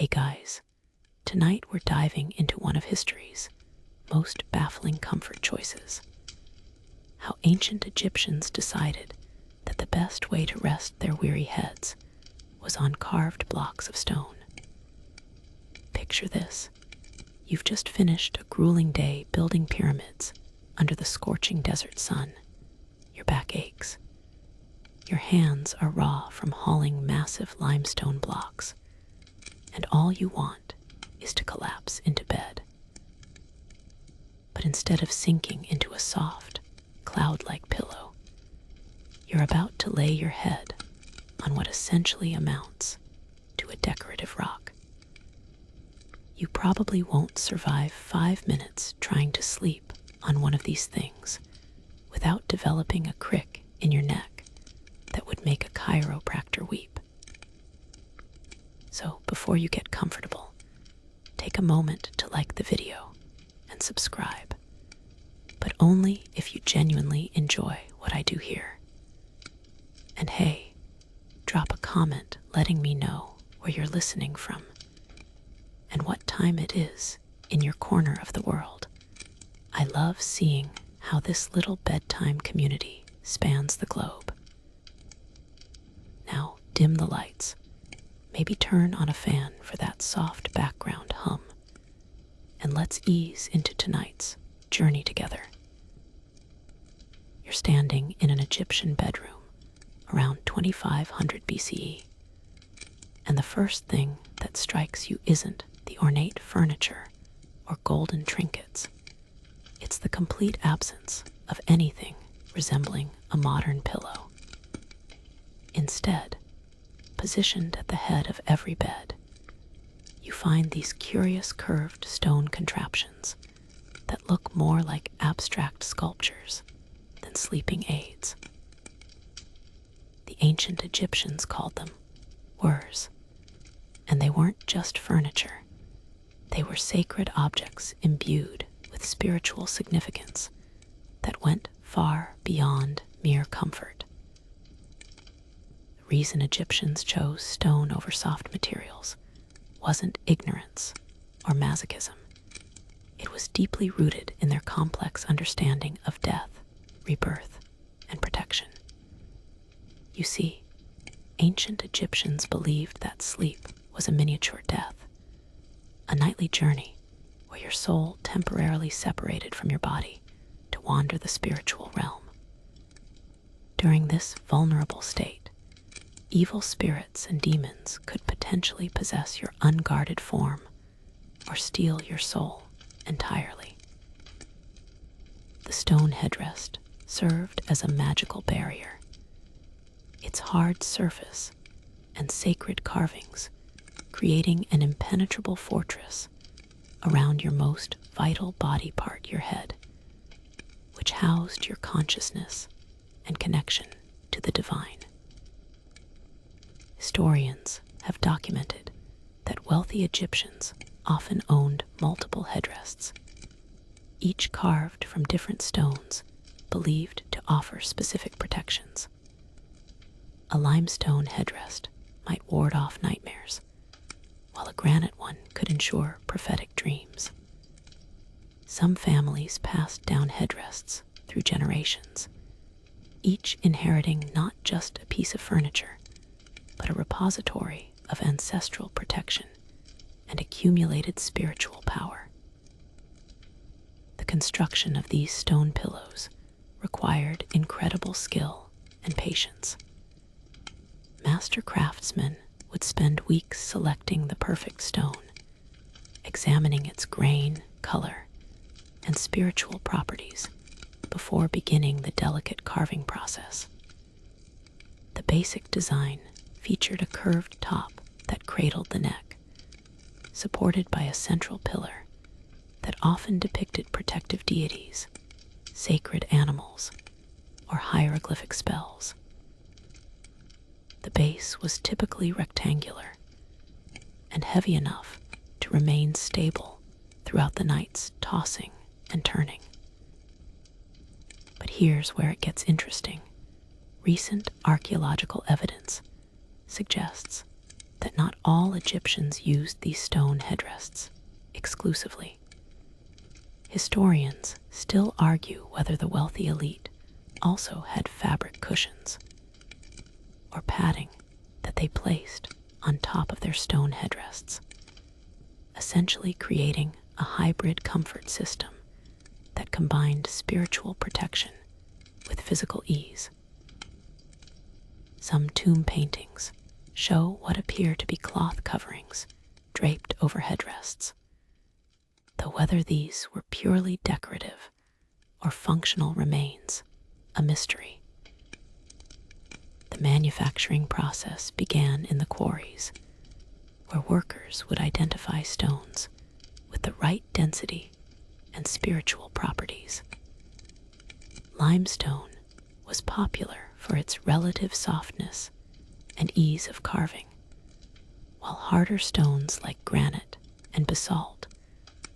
Hey guys, tonight we're diving into one of history's most baffling comfort choices. How ancient Egyptians decided that the best way to rest their weary heads was on carved blocks of stone. Picture this. You've just finished a grueling day building pyramids under the scorching desert sun. Your back aches. Your hands are raw from hauling massive limestone blocks, and all you want is to collapse into bed. But instead of sinking into a soft, cloud-like pillow, you're about to lay your head on what essentially amounts to a decorative rock. You probably won't survive 5 minutes trying to sleep on one of these things without developing a crick in your neck that would make a chiropractor weep. So before you get comfortable, take a moment to like the video and subscribe, but only if you genuinely enjoy what I do here. And hey, drop a comment letting me know where you're listening from and what time it is in your corner of the world. I love seeing how this little bedtime community spans the globe. Now, dim the lights. Maybe turn on a fan for that soft background hum. And let's ease into tonight's journey together. You're standing in an Egyptian bedroom around 2500 BCE. And the first thing that strikes you isn't the ornate furniture or golden trinkets. It's the complete absence of anything resembling a modern pillow. Instead, positioned at the head of every bed, you find these curious curved stone contraptions that look more like abstract sculptures than sleeping aids. The ancient Egyptians called them wurs, and they weren't just furniture. They were sacred objects imbued with spiritual significance that went far beyond mere comfort. The reason Egyptians chose stone over soft materials wasn't ignorance or masochism. It was deeply rooted in their complex understanding of death, rebirth, and protection. You see, ancient Egyptians believed that sleep was a miniature death, a nightly journey where your soul temporarily separated from your body to wander the spiritual realm. During this vulnerable state, evil spirits and demons could potentially possess your unguarded form or steal your soul entirely. The stone headrest served as a magical barrier. Its hard surface and sacred carvings creating an impenetrable fortress around your most vital body part, your head, which housed your consciousness and connection to the divine. Historians have documented that wealthy Egyptians often owned multiple headrests, each carved from different stones believed to offer specific protections. A limestone headrest might ward off nightmares, while a granite one could ensure prophetic dreams. Some families passed down headrests through generations, each inheriting not just a piece of furniture, but a repository of ancestral protection and accumulated spiritual power. The construction of these stone pillows required incredible skill and patience. Master craftsmen would spend weeks selecting the perfect stone, examining its grain, color, and spiritual properties before beginning the delicate carving process. The basic design featured a curved top that cradled the neck, supported by a central pillar that often depicted protective deities, sacred animals, or hieroglyphic spells. The base was typically rectangular and heavy enough to remain stable throughout the night's tossing and turning. But here's where it gets interesting. Recent archaeological evidence suggests that not all Egyptians used these stone headrests exclusively. Historians still argue whether the wealthy elite also had fabric cushions or padding that they placed on top of their stone headrests, essentially creating a hybrid comfort system that combined spiritual protection with physical ease. Some tomb paintings show what appear to be cloth coverings draped over headrests, though whether these were purely decorative or functional remains a mystery. The manufacturing process began in the quarries, where workers would identify stones with the right density and spiritual properties. Limestone was popular for its relative softness and ease of carving, while harder stones like granite and basalt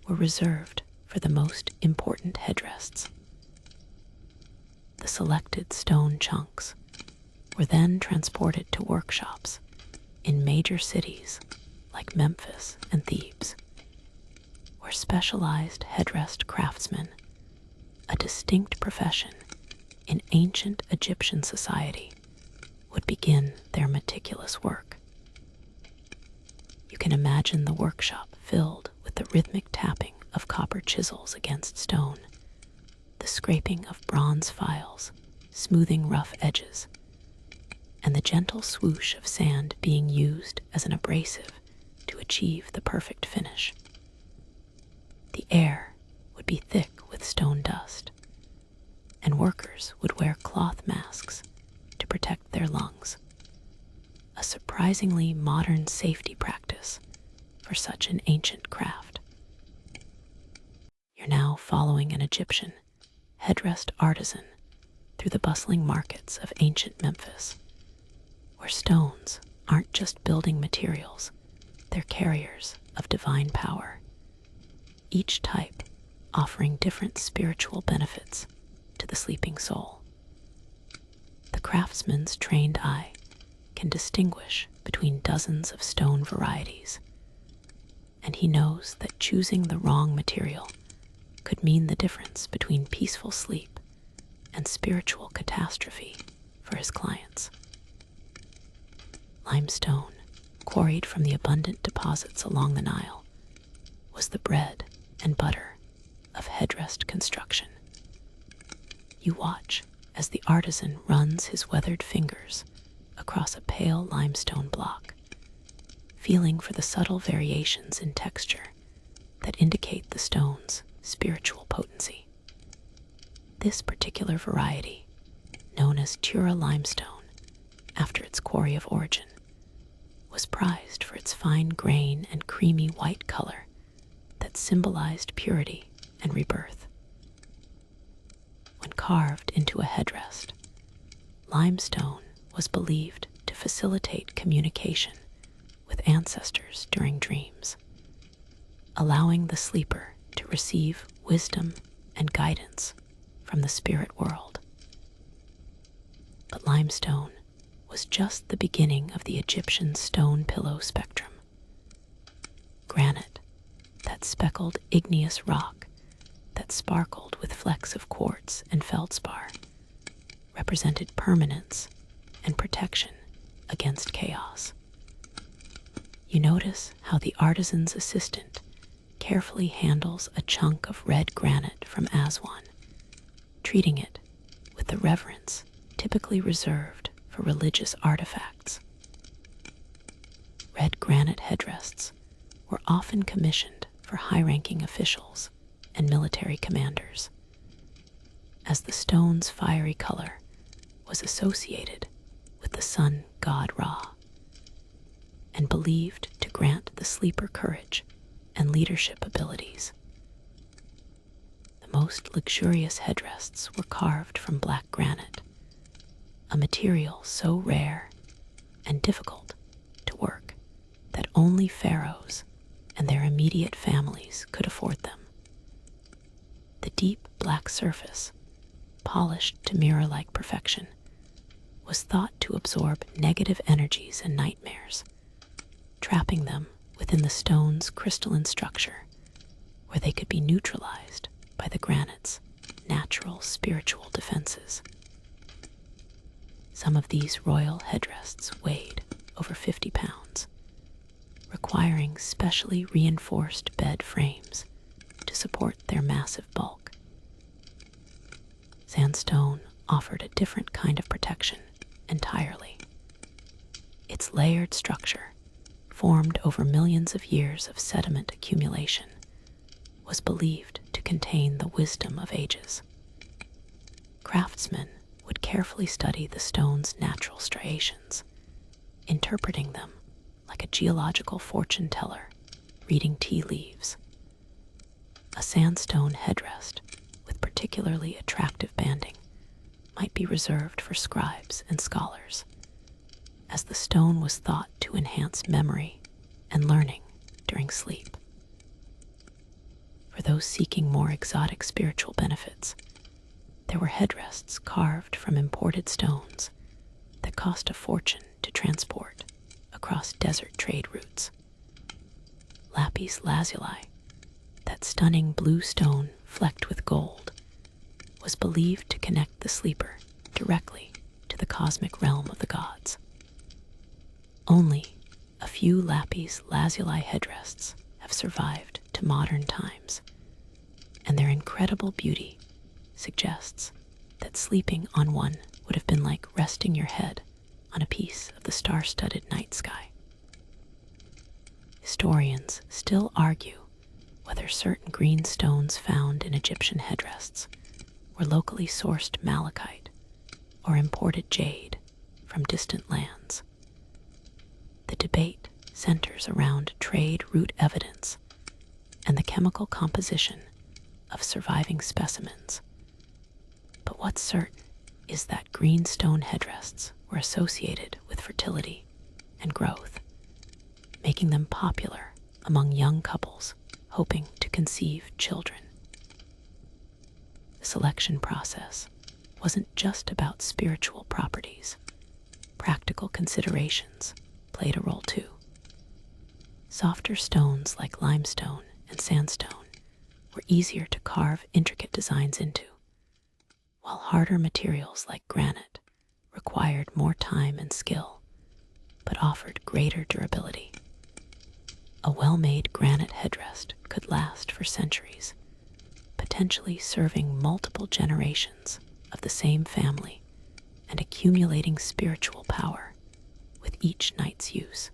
were reserved for the most important headrests. The selected stone chunks were then transported to workshops in major cities like Memphis and Thebes, where specialized headrest craftsmen, a distinct profession in ancient Egyptian society, would begin their meticulous work. You can imagine the workshop filled with the rhythmic tapping of copper chisels against stone, the scraping of bronze files, smoothing rough edges, and the gentle swoosh of sand being used as an abrasive to achieve the perfect finish. The air would be thick with stone dust, and workers would wear cloth masks to protect their lungs, a surprisingly modern safety practice for such an ancient craft. You're now following an Egyptian headrest artisan through the bustling markets of ancient Memphis, where stones aren't just building materials, they're carriers of divine power, each type offering different spiritual benefits to the sleeping soul. The craftsman's trained eye can distinguish between dozens of stone varieties, and he knows that choosing the wrong material could mean the difference between peaceful sleep and spiritual catastrophe for his clients. Limestone, quarried from the abundant deposits along the Nile, was the bread and butter of headrest construction. You watch as the artisan runs his weathered fingers across a pale limestone block, feeling for the subtle variations in texture that indicate the stone's spiritual potency. This particular variety, known as Tura limestone, after its quarry of origin, was prized for its fine grain and creamy white color that symbolized purity and rebirth. When carved into a headrest, limestone was believed to facilitate communication with ancestors during dreams, allowing the sleeper to receive wisdom and guidance from the spirit world. But limestone was just the beginning of the Egyptian stone pillow spectrum. Granite, that speckled igneous rock that sparkled with flecks of quartz and feldspar, represented permanence and protection against chaos. You notice how the artisan's assistant carefully handles a chunk of red granite from Aswan, treating it with the reverence typically reserved for religious artifacts. Red granite headrests were often commissioned for high-ranking officials and military commanders, as the stone's fiery color was associated with the sun god Ra, and believed to grant the sleeper courage and leadership abilities. The most luxurious headrests were carved from black granite, a material so rare and difficult to work that only pharaohs and their immediate families could afford them. The deep black surface, polished to mirror-like perfection, was thought to absorb negative energies and nightmares, trapping them within the stone's crystalline structure, where they could be neutralized by the granite's natural spiritual defenses. Some of these royal headrests weighed over 50 pounds, requiring specially reinforced bed frames to support their massive bulk. Sandstone offered a different kind of protection entirely. Its layered structure, formed over millions of years of sediment accumulation, was believed to contain the wisdom of ages. Craftsmen would carefully study the stone's natural striations, interpreting them like a geological fortune teller reading tea leaves. A sandstone headrest with particularly attractive banding might be reserved for scribes and scholars, as the stone was thought to enhance memory and learning during sleep. For those seeking more exotic spiritual benefits, there were headrests carved from imported stones that cost a fortune to transport across desert trade routes. Lapis lazuli, that stunning blue stone flecked with gold, was believed to connect the sleeper directly to the cosmic realm of the gods. Only a few lapis lazuli headrests have survived to modern times, and their incredible beauty suggests that sleeping on one would have been like resting your head on a piece of the star-studded night sky. Historians still argue whether certain green stones found in Egyptian headrests were locally sourced malachite or imported jade from distant lands. The debate centers around trade route evidence and the chemical composition of surviving specimens. But what's certain is that green stone headrests were associated with fertility and growth, making them popular among young couples hoping to conceive children. The selection process wasn't just about spiritual properties. Practical considerations played a role too. Softer stones like limestone and sandstone were easier to carve intricate designs into, while harder materials like granite required more time and skill, but offered greater durability. A well-made granite headrest could last for centuries, potentially serving multiple generations of the same family and accumulating spiritual power with each night's use.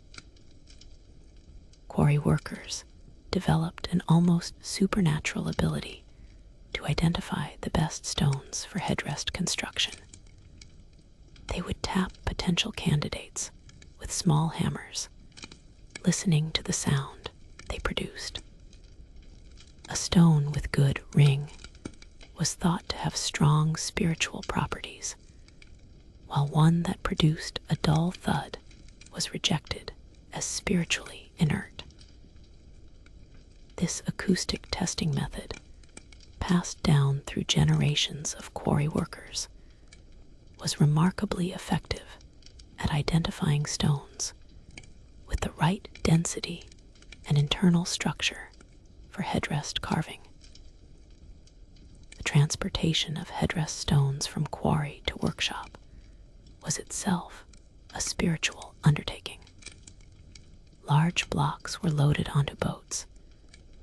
Quarry workers developed an almost supernatural ability to identify the best stones for headrest construction. They would tap potential candidates with small hammers, listening to the sound they produced. A stone with good ring was thought to have strong spiritual properties, while one that produced a dull thud was rejected as spiritually inert. This acoustic testing method, passed down through generations of quarry workers, was remarkably effective at identifying stones with the right density and internal structure for headrest carving. The transportation of headrest stones from quarry to workshop was itself a spiritual undertaking. Large blocks were loaded onto boats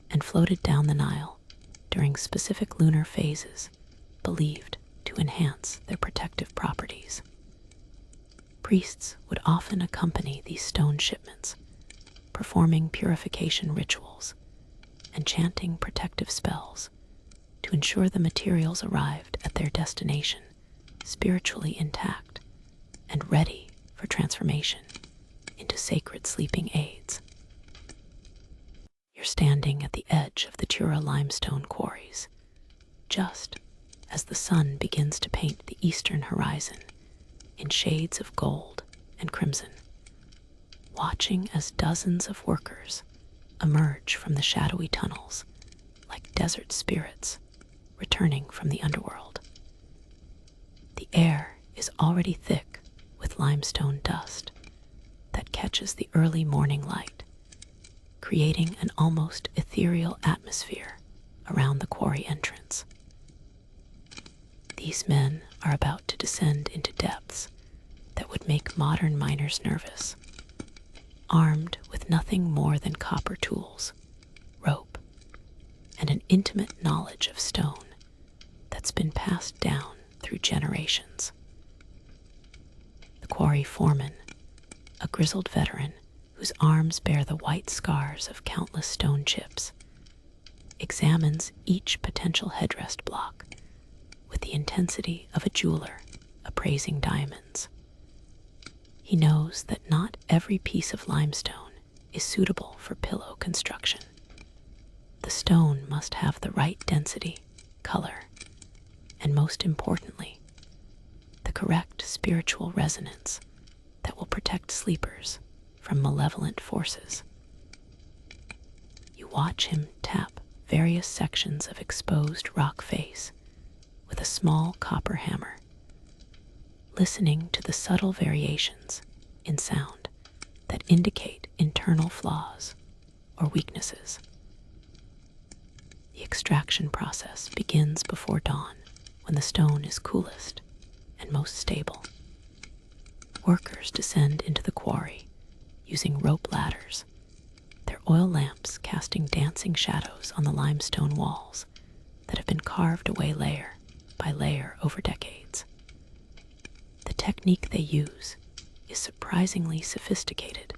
and floated down the Nile during specific lunar phases believed to enhance their protective properties. Priests would often accompany these stone shipments, performing purification rituals and chanting protective spells to ensure the materials arrived at their destination spiritually intact and ready for transformation into sacred sleeping aids. You're standing at the edge of the Tura limestone quarries, just as the sun begins to paint the eastern horizon in shades of gold and crimson, watching as dozens of workers emerge from the shadowy tunnels like desert spirits returning from the underworld. The air is already thick with limestone dust, that catches the early morning light, creating an almost ethereal atmosphere around the quarry entrance. These men are about to descend into depths that would make modern miners nervous, armed with nothing more than copper tools, rope, and an intimate knowledge of stone that's been passed down through generations. The quarry foreman, a grizzled veteran whose arms bear the white scars of countless stone chips, examines each potential headrest block with the intensity of a jeweler appraising diamonds. He knows that not every piece of limestone is suitable for pillow construction. The stone must have the right density, color, and most importantly, the correct spiritual resonance that will protect sleepers from malevolent forces. You watch him tap various sections of exposed rock face with a small copper hammer, listening to the subtle variations in sound that indicate internal flaws or weaknesses. The extraction process begins before dawn, when the stone is coolest and most stable. Workers descend into the quarry using rope ladders, their oil lamps casting dancing shadows on the limestone walls that have been carved away layer by layer over decades. The technique they use is surprisingly sophisticated.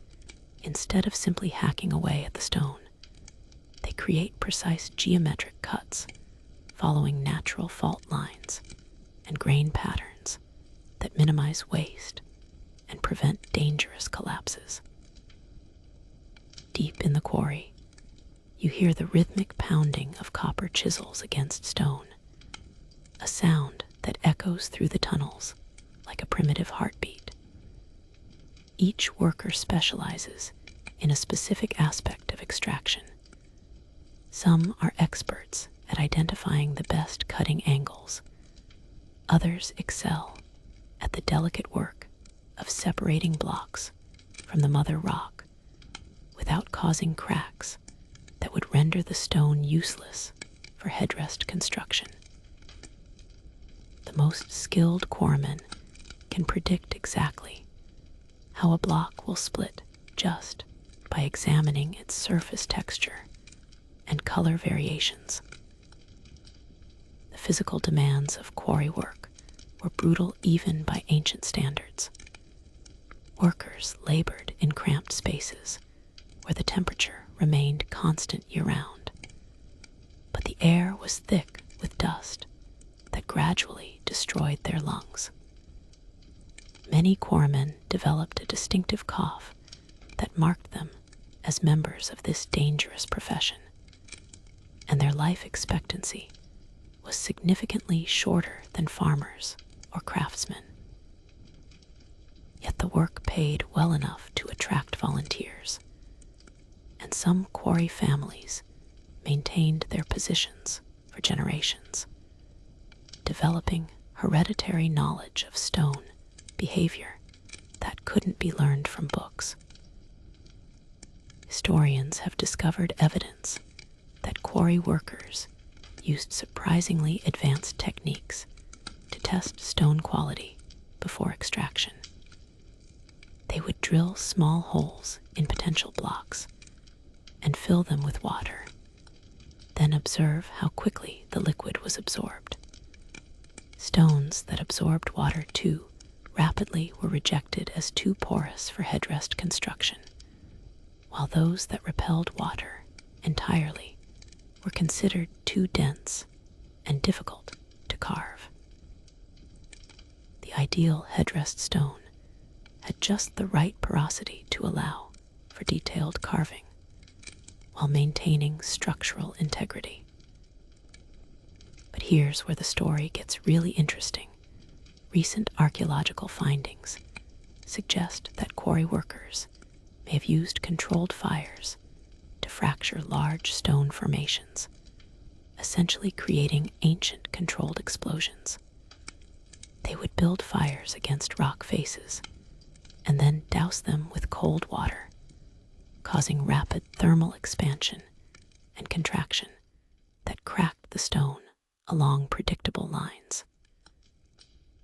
Instead of simply hacking away at the stone, they create precise geometric cuts following natural fault lines and grain patterns that minimize waste and prevent dangerous collapses. Deep in the quarry, you hear the rhythmic pounding of copper chisels against stone, a sound that echoes through the tunnels like a primitive heartbeat. Each worker specializes in a specific aspect of extraction. Some are experts at identifying the best cutting angles. Others excel at the delicate work of separating blocks from the mother rock without causing cracks that would render the stone useless for headrest construction. The most skilled quarrymen can predict exactly how a block will split just by examining its surface texture and color variations. The physical demands of quarry work were brutal even by ancient standards. Workers labored in cramped spaces where the temperature remained constant year-round, but the air was thick with dust that gradually destroyed their lungs. Many quarrymen developed a distinctive cough that marked them as members of this dangerous profession, and their life expectancy was significantly shorter than farmers or craftsmen. Yet the work paid well enough to attract volunteers, and some quarry families maintained their positions for generations, developing hereditary knowledge of stone behavior that couldn't be learned from books. Historians have discovered evidence that quarry workers used surprisingly advanced techniques to test stone quality before extraction. They would drill small holes in potential blocks and fill them with water, then observe how quickly the liquid was absorbed. Stones that absorbed water too rapidly were rejected as too porous for headrest construction, while those that repelled water entirely were considered too dense and difficult to carve. The ideal headrest stone had just the right porosity to allow for detailed carving while maintaining structural integrity. But here's where the story gets really interesting. Recent archaeological findings suggest that quarry workers may have used controlled fires to fracture large stone formations, essentially creating ancient controlled explosions. They would build fires against rock faces, and then douse them with cold water, causing rapid thermal expansion and contraction that cracked the stone along predictable lines.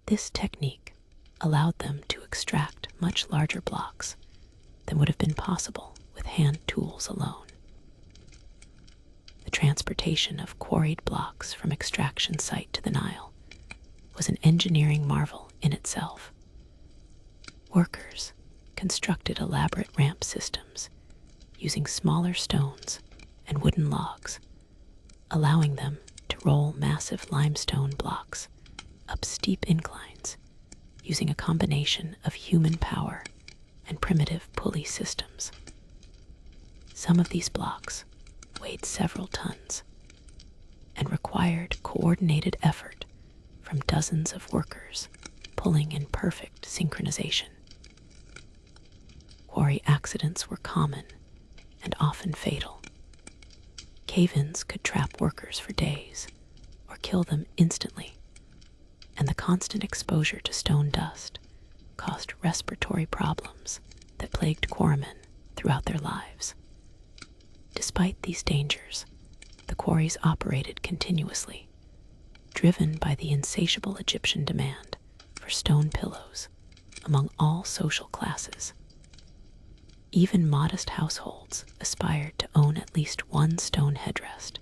This technique allowed them to extract much larger blocks than would have been possible with hand tools alone. The transportation of quarried blocks from extraction site to the Nile was an engineering marvel in itself. Workers constructed elaborate ramp systems using smaller stones and wooden logs, allowing them to roll massive limestone blocks up steep inclines using a combination of human power and primitive pulley systems. Some of these blocks weighed several tons and required coordinated effort from dozens of workers pulling in perfect synchronization. Quarry accidents were common and often fatal. Cave-ins could trap workers for days or kill them instantly, and the constant exposure to stone dust caused respiratory problems that plagued quarrymen throughout their lives. Despite these dangers, the quarries operated continuously, driven by the insatiable Egyptian demand for stone pillows among all social classes. Even modest households aspired to own at least one stone headrest,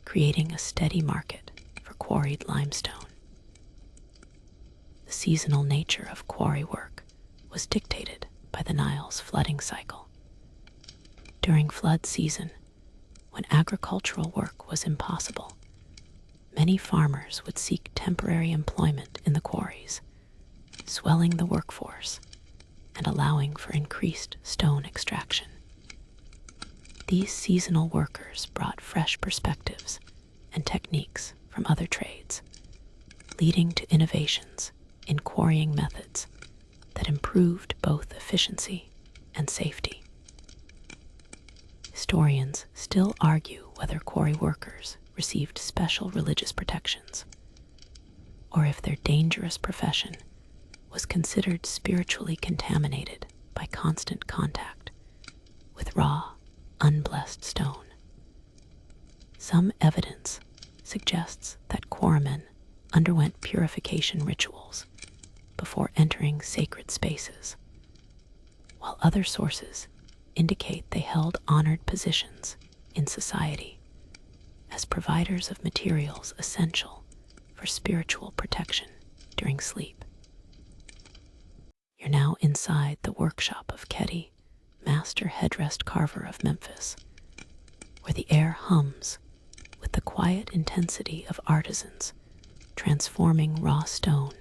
creating a steady market for quarried limestone. The seasonal nature of quarry work was dictated by the Nile's flooding cycle. During flood season, when agricultural work was impossible, many farmers would seek temporary employment in the quarries, swelling the workforce and allowing for increased stone extraction. These seasonal workers brought fresh perspectives and techniques from other trades, leading to innovations in quarrying methods that improved both efficiency and safety. Historians still argue whether quarry workers received special religious protections, or if their dangerous profession was considered spiritually contaminated by constant contact with raw, unblessed stone. Some evidence suggests that quarrymen underwent purification rituals before entering sacred spaces, while other sources indicate they held honored positions in society as providers of materials essential for spiritual protection during sleep. You're now inside the workshop of Keti, master headrest carver of Memphis, where the air hums with the quiet intensity of artisans transforming raw stone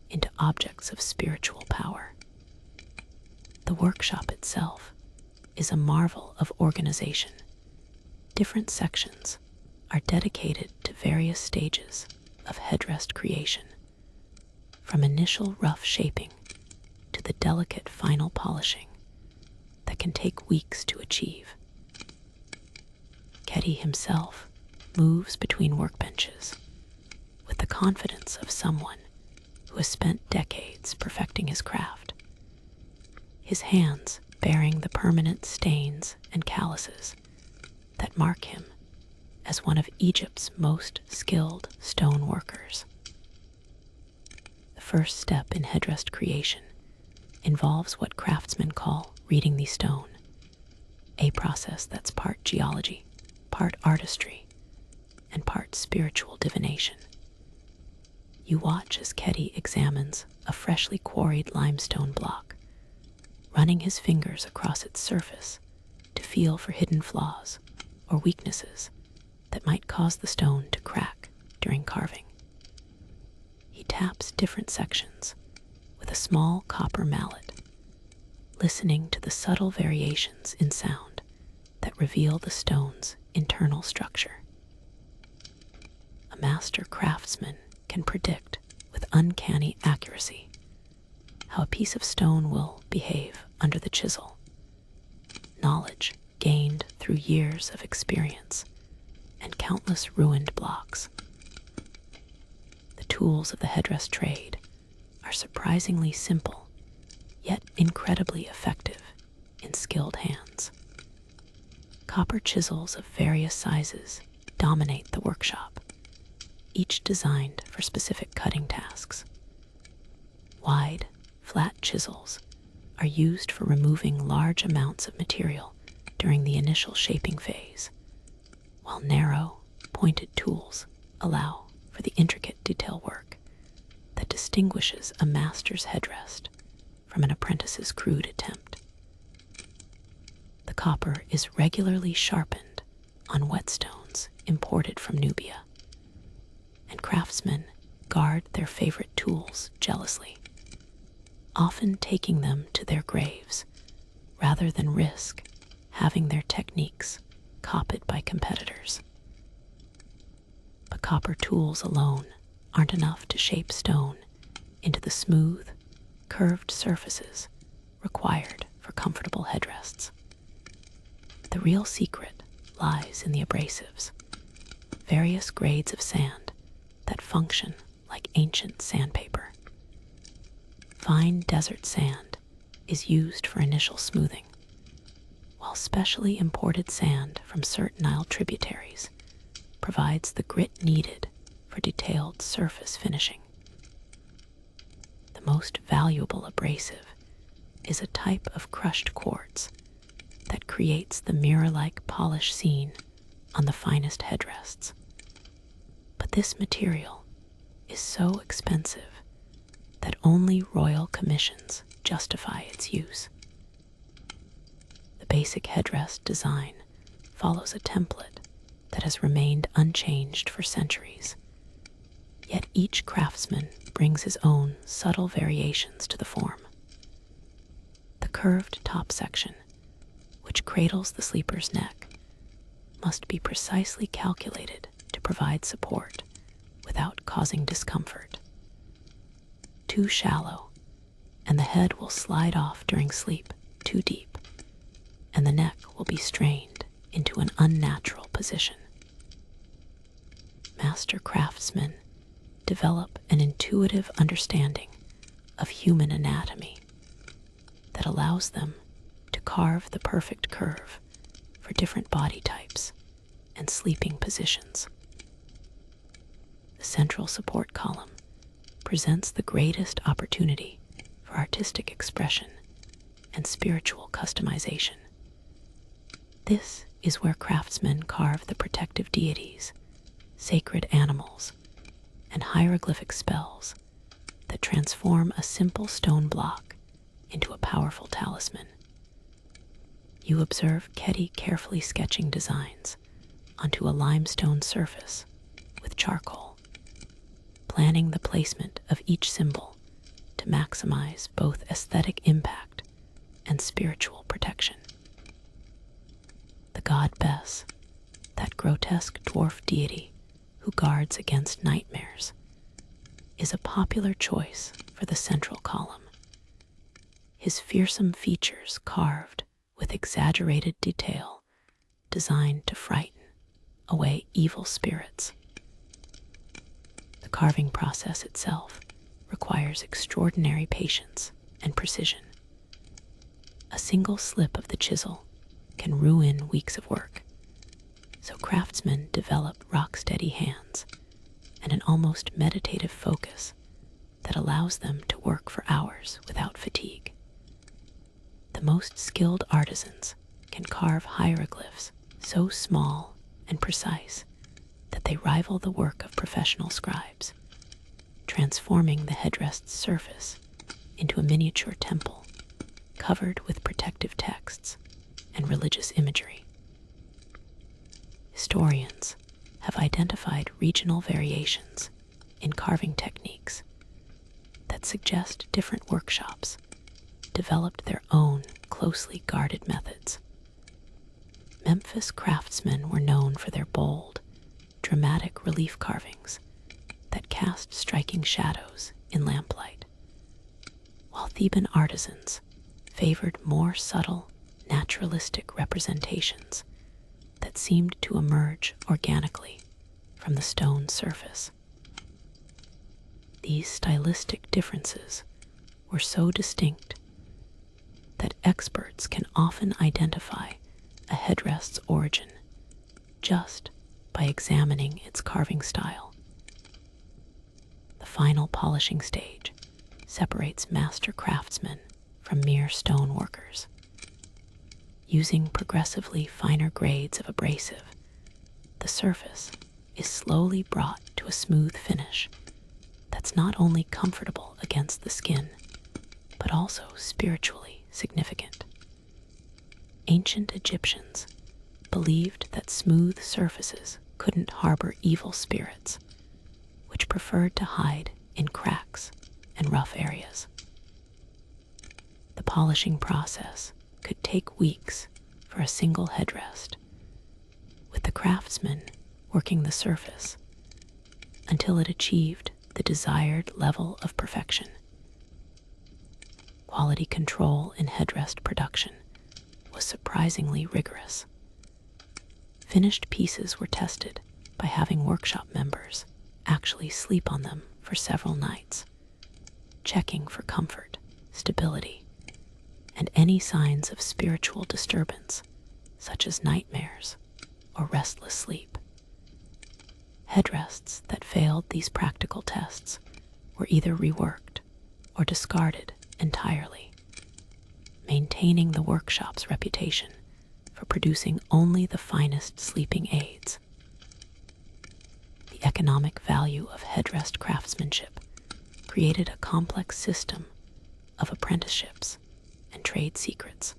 into objects of spiritual power. The workshop itself is a marvel of organization. Different sections are dedicated to various stages of headrest creation, from initial rough shaping to the delicate final polishing that can take weeks to achieve. Keti himself moves between workbenches with the confidence of someone who has spent decades perfecting his craft, his hands bearing the permanent stains and calluses that mark him as one of Egypt's most skilled stone workers. The first step in headrest creation involves what craftsmen call reading the stone, a process that's part geology, part artistry, and part spiritual divination. You watch as Keti examines a freshly quarried limestone block, running his fingers across its surface to feel for hidden flaws or weaknesses that might cause the stone to crack during carving. He taps different sections with a small copper mallet, listening to the subtle variations in sound that reveal the stone's internal structure. A master craftsman can predict with uncanny accuracy how a piece of stone will behave under the chisel, knowledge gained through years of experience and countless ruined blocks. The tools of the headrest trade are surprisingly simple yet incredibly effective in skilled hands. Copper chisels of various sizes dominate the workshop, each designed for specific cutting tasks. Wide, flat chisels are used for removing large amounts of material during the initial shaping phase, while narrow, pointed tools allow for the intricate detail work that distinguishes a master's headrest from an apprentice's crude attempt. The copper is regularly sharpened on whetstones imported from Nubia, and craftsmen guard their favorite tools jealously, often taking them to their graves rather than risk having their techniques copied by competitors. But copper tools alone aren't enough to shape stone into the smooth, curved surfaces required for comfortable headrests. The real secret lies in the abrasives, various grades of sand that function like ancient sandpaper. Fine desert sand is used for initial smoothing, while specially imported sand from certain Nile tributaries provides the grit needed for detailed surface finishing. The most valuable abrasive is a type of crushed quartz that creates the mirror-like polish seen on the finest headrests. But this material is so expensive that only royal commissions justify its use. The basic headrest design follows a template that has remained unchanged for centuries, yet each craftsman brings his own subtle variations to the form. The curved top section, which cradles the sleeper's neck, must be precisely calculated to provide support without causing discomfort. Too shallow, and the head will slide off during sleep too deep, and the neck will be strained into an unnatural position. Master craftsmen develop an intuitive understanding of human anatomy that allows them to carve the perfect curve for different body types and sleeping positions. The central support column presents the greatest opportunity for artistic expression and spiritual customization. This is where craftsmen carve the protective deities, sacred animals, and hieroglyphic spells that transform a simple stone block into a powerful talisman. You observe Keti carefully sketching designs onto a limestone surface with charcoal, planning the placement of each symbol to maximize both aesthetic impact and spiritual protection. The god Bes, that grotesque dwarf deity who guards against nightmares, is a popular choice for the central column. His fearsome features carved with exaggerated detail designed to frighten away evil spirits. The carving process itself requires extraordinary patience and precision. A single slip of the chisel can ruin weeks of work, so craftsmen develop rock-steady hands and an almost meditative focus that allows them to work for hours without fatigue. The most skilled artisans can carve hieroglyphs so small and precise that they rival the work of professional scribes, transforming the headrest's surface into a miniature temple covered with protective texts and religious imagery. Historians have identified regional variations in carving techniques that suggest different workshops developed their own closely guarded methods. Memphis craftsmen were known for their bold, dramatic relief carvings that cast striking shadows in lamplight, while Theban artisans favored more subtle, naturalistic representations that seemed to emerge organically from the stone surface. These stylistic differences were so distinct that experts can often identify a headrest's origin just by examining its carving style. The final polishing stage separates master craftsmen from mere stone workers. Using progressively finer grades of abrasive, the surface is slowly brought to a smooth finish that's not only comfortable against the skin, but also spiritually significant. Ancient Egyptians believed that smooth surfaces couldn't harbor evil spirits, which preferred to hide in cracks and rough areas. The polishing process could take weeks for a single headrest, with the craftsman working the surface until it achieved the desired level of perfection. Quality control in headrest production was surprisingly rigorous. Finished pieces were tested by having workshop members actually sleep on them for several nights, checking for comfort, stability, and any signs of spiritual disturbance, such as nightmares or restless sleep. Headrests that failed these practical tests were either reworked or discarded entirely, maintaining the workshop's reputation for producing only the finest sleeping aids. The economic value of headrest craftsmanship created a complex system of apprenticeships and trade secrets.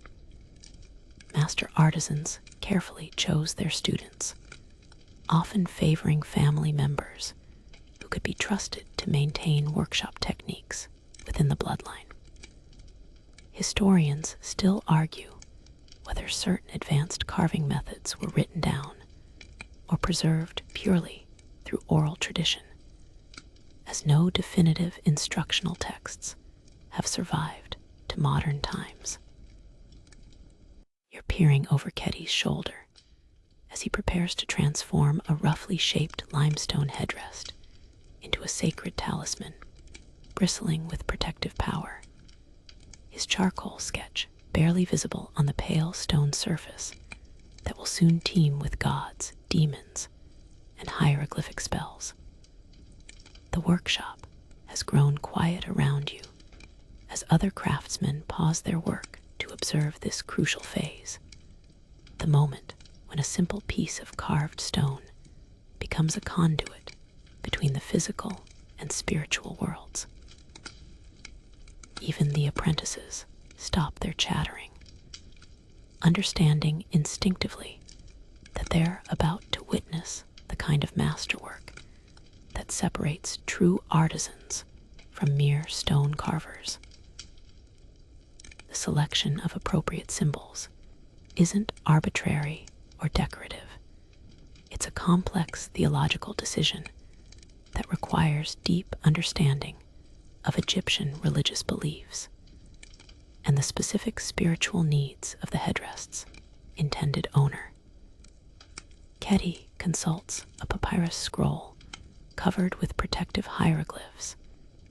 Master artisans carefully chose their students, often favoring family members who could be trusted to maintain workshop techniques within the bloodline. Historians still argue whether certain advanced carving methods were written down or preserved purely through oral tradition, as no definitive instructional texts have survived to modern times. You're peering over Ketty's shoulder as he prepares to transform a roughly shaped limestone headrest into a sacred talisman, bristling with protective power. His charcoal sketch barely visible on the pale stone surface that will soon teem with gods, demons, and hieroglyphic spells. The workshop has grown quiet around you as other craftsmen pause their work to observe this crucial phase, the moment when a simple piece of carved stone becomes a conduit between the physical and spiritual worlds. Even the apprentices stop their chattering, understanding instinctively that they're about to witness the kind of masterwork that separates true artisans from mere stone carvers. The selection of appropriate symbols isn't arbitrary or decorative. It's a complex theological decision that requires deep understanding of Egyptian religious beliefs and the specific spiritual needs of the headrest's intended owner. Ketty consults a papyrus scroll covered with protective hieroglyphs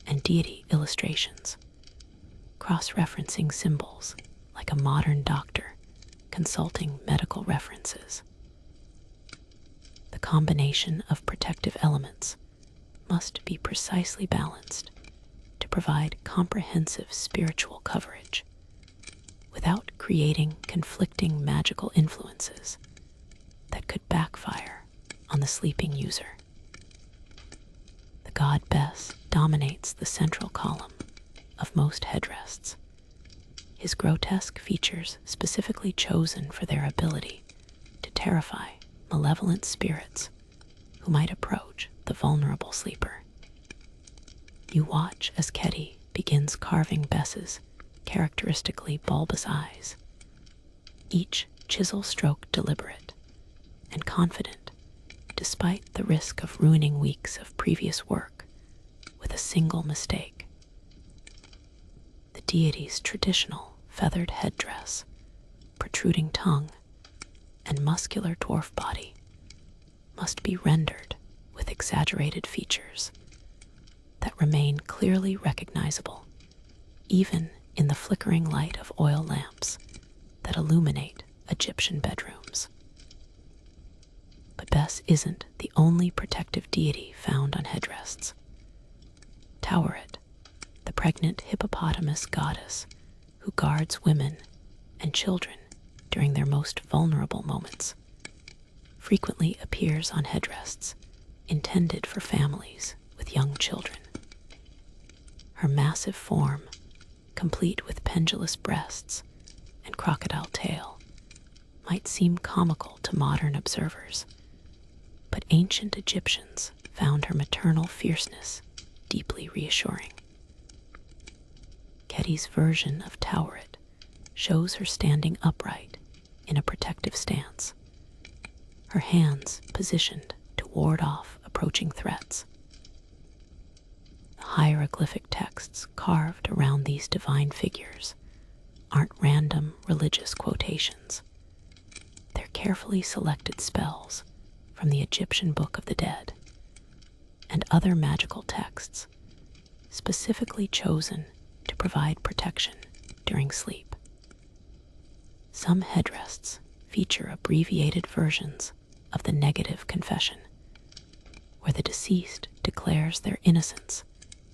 and deity illustrations, cross-referencing symbols like a modern doctor consulting medical references. The combination of protective elements must be precisely balanced to provide comprehensive spiritual coverage without creating conflicting magical influences that could backfire on the sleeping user. The god Bes dominates the central column of most headrests, his grotesque features specifically chosen for their ability to terrify malevolent spirits who might approach the vulnerable sleeper. You watch as Ketty begins carving Bes's characteristically bulbous eyes, each chisel stroke deliberate and confident, despite the risk of ruining weeks of previous work with a single mistake. The deity's traditional feathered headdress, protruding tongue, and muscular dwarf body must be rendered with exaggerated features that remain clearly recognizable even in the flickering light of oil lamps that illuminate Egyptian bedrooms. But Bes isn't the only protective deity found on headrests. Taweret, the pregnant hippopotamus goddess who guards women and children during their most vulnerable moments, frequently appears on headrests intended for families with young children. Her massive form, complete with pendulous breasts and crocodile tail, might seem comical to modern observers, but ancient Egyptians found her maternal fierceness deeply reassuring. Keti's version of Taweret shows her standing upright in a protective stance, her hands positioned to ward off approaching threats. The hieroglyphic texts carved around these divine figures aren't random religious quotations. They're carefully selected spells from the Egyptian Book of the Dead and other magical texts, specifically chosen to provide protection during sleep. Some headrests feature abbreviated versions of the negative confession, where the deceased declares their innocence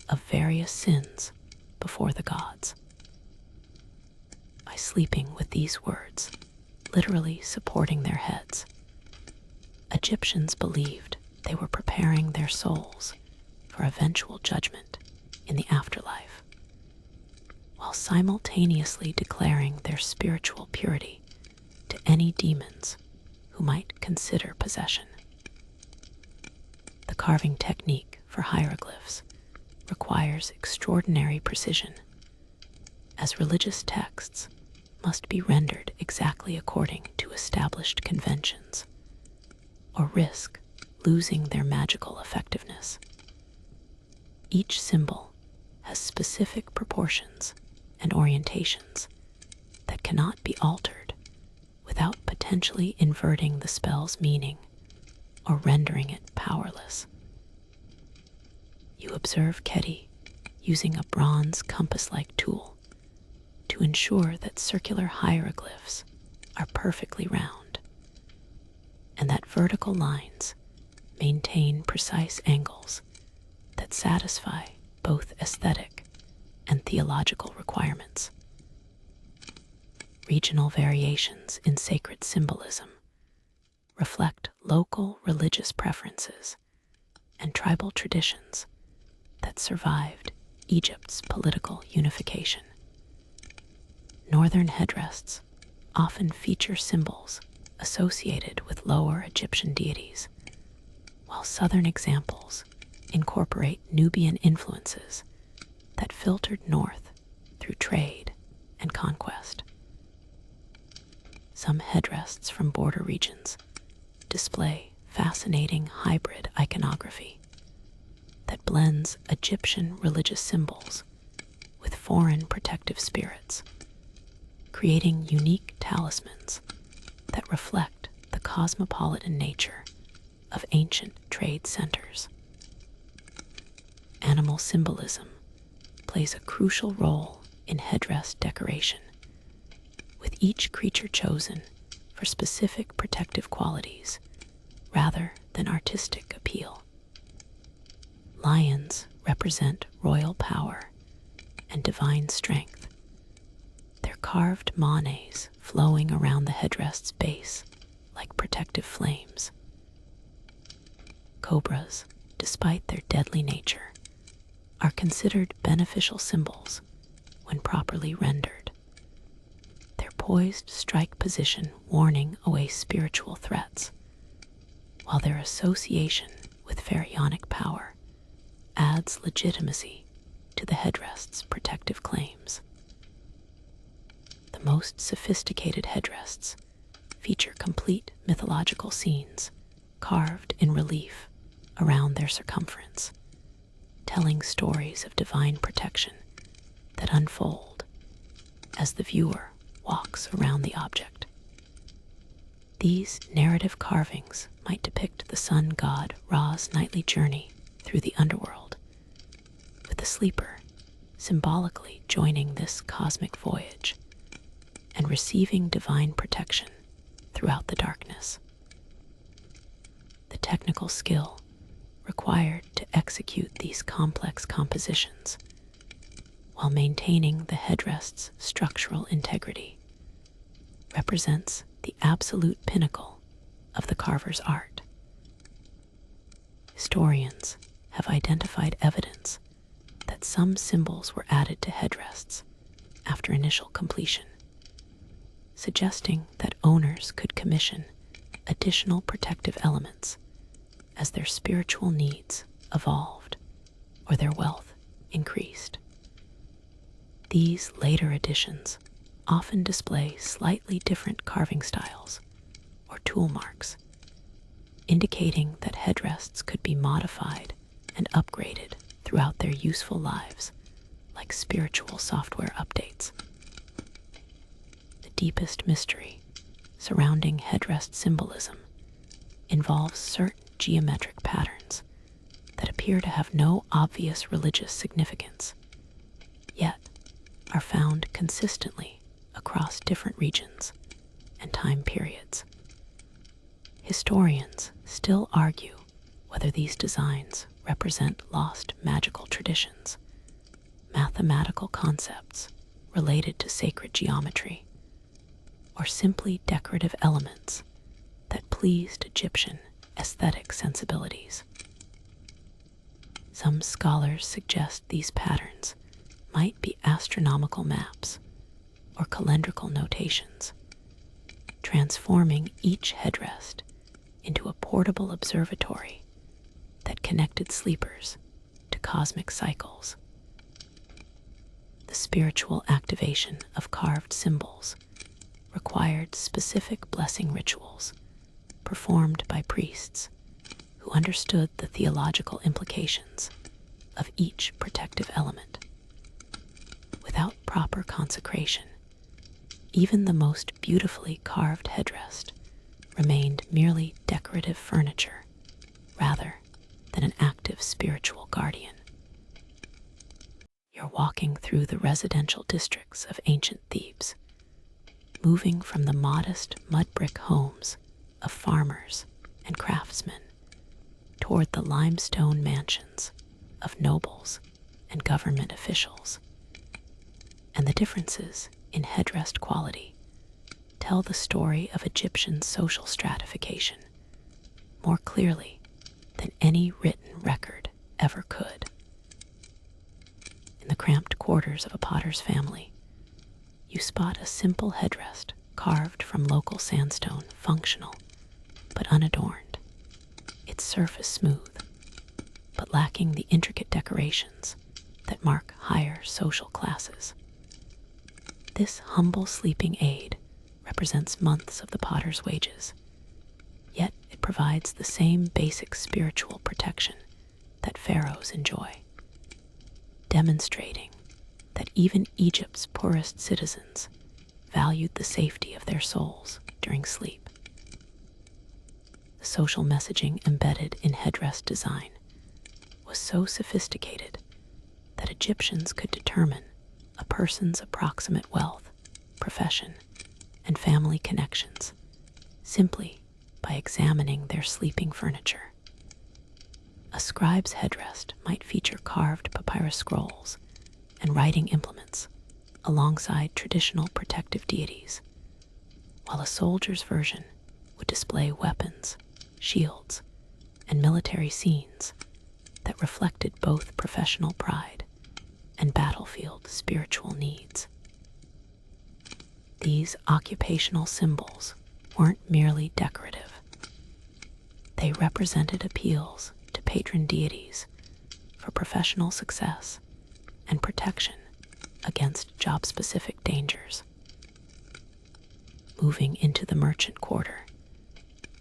of various sins before the gods. By sleeping with these words literally supporting their heads, Egyptians believed they were preparing their souls for eventual judgment in the afterlife, while simultaneously declaring their spiritual purity to any demons who might consider possession. The carving technique for hieroglyphs requires extraordinary precision, as religious texts must be rendered exactly according to established conventions, or risk losing their magical effectiveness. Each symbol has specific proportions and orientations that cannot be altered without potentially inverting the spell's meaning or rendering it powerless. You observe Keti using a bronze compass-like tool to ensure that circular hieroglyphs are perfectly round, and that vertical lines maintain precise angles that satisfy both aesthetic and theological requirements. Regional variations in sacred symbolism reflect local religious preferences and tribal traditions that survived Egypt's political unification. Northern headrests often feature symbols associated with lower Egyptian deities, while southern examples incorporate Nubian influences that filtered north through trade and conquest. Some headrests from border regions display fascinating hybrid iconography that blends Egyptian religious symbols with foreign protective spirits, creating unique talismans that reflect the cosmopolitan nature of ancient trade centers. Animal symbolism plays a crucial role in headdress decoration, with each creature chosen for specific protective qualities rather than artistic appeal. Lions represent royal power and divine strength, their carved manes flowing around the headrest's base like protective flames. Cobras, despite their deadly nature, are considered beneficial symbols when properly rendered, their poised strike position warning away spiritual threats, while their association with pharaonic power adds legitimacy to the headrest's protective claims. The most sophisticated headrests feature complete mythological scenes carved in relief around their circumference, telling stories of divine protection that unfold as the viewer walks around the object. These narrative carvings might depict the sun god Ra's nightly journey through the underworld, with the sleeper symbolically joining this cosmic voyage and receiving divine protection throughout the darkness. The technical skill required to execute these complex compositions while maintaining the headrest's structural integrity represents the absolute pinnacle of the carver's art. Historians have identified evidence that some symbols were added to headrests after initial completion, suggesting that owners could commission additional protective elements as their spiritual needs evolved or their wealth increased. These later additions often display slightly different carving styles or tool marks, indicating that headrests could be modified and upgraded throughout their useful lives, like spiritual software updates. The deepest mystery surrounding headrest symbolism involves certain geometric patterns that appear to have no obvious religious significance, yet are found consistently across different regions and time periods. Historians still argue whether these designs represent lost magical traditions, mathematical concepts related to sacred geometry, or simply decorative elements that pleased Egyptian aesthetic sensibilities. Some scholars suggest these patterns might be astronomical maps or calendrical notations, transforming each headrest into a portable observatory that connected sleepers to cosmic cycles. The spiritual activation of carved symbols required specific blessing rituals performed by priests who understood the theological implications of each protective element. Without proper consecration, even the most beautifully carved headrest remained merely decorative furniture rather than an active spiritual guardian. You're walking through the residential districts of ancient Thebes, moving from the modest mud brick homes of farmers and craftsmen toward the limestone mansions of nobles and government officials. And the differences in headrest quality tell the story of Egyptian social stratification more clearly than any written record ever could. In the cramped quarters of a potter's family, you spot a simple headrest carved from local sandstone, functional but unadorned, its surface smooth, but lacking the intricate decorations that mark higher social classes. This humble sleeping aid represents months of the potter's wages, yet it provides the same basic spiritual protection that pharaohs enjoy, demonstrating that even Egypt's poorest citizens valued the safety of their souls during sleep. The social messaging embedded in headrest design was so sophisticated that Egyptians could determine a person's approximate wealth, profession, and family connections simply by examining their sleeping furniture. A scribe's headrest might feature carved papyrus scrolls and writing implements alongside traditional protective deities, while a soldier's version would display weapons, shields, and military scenes that reflected both professional pride and battlefield spiritual needs. These occupational symbols weren't merely decorative. They represented appeals to patron deities for professional success and protection against job-specific dangers. Moving into the merchant quarter,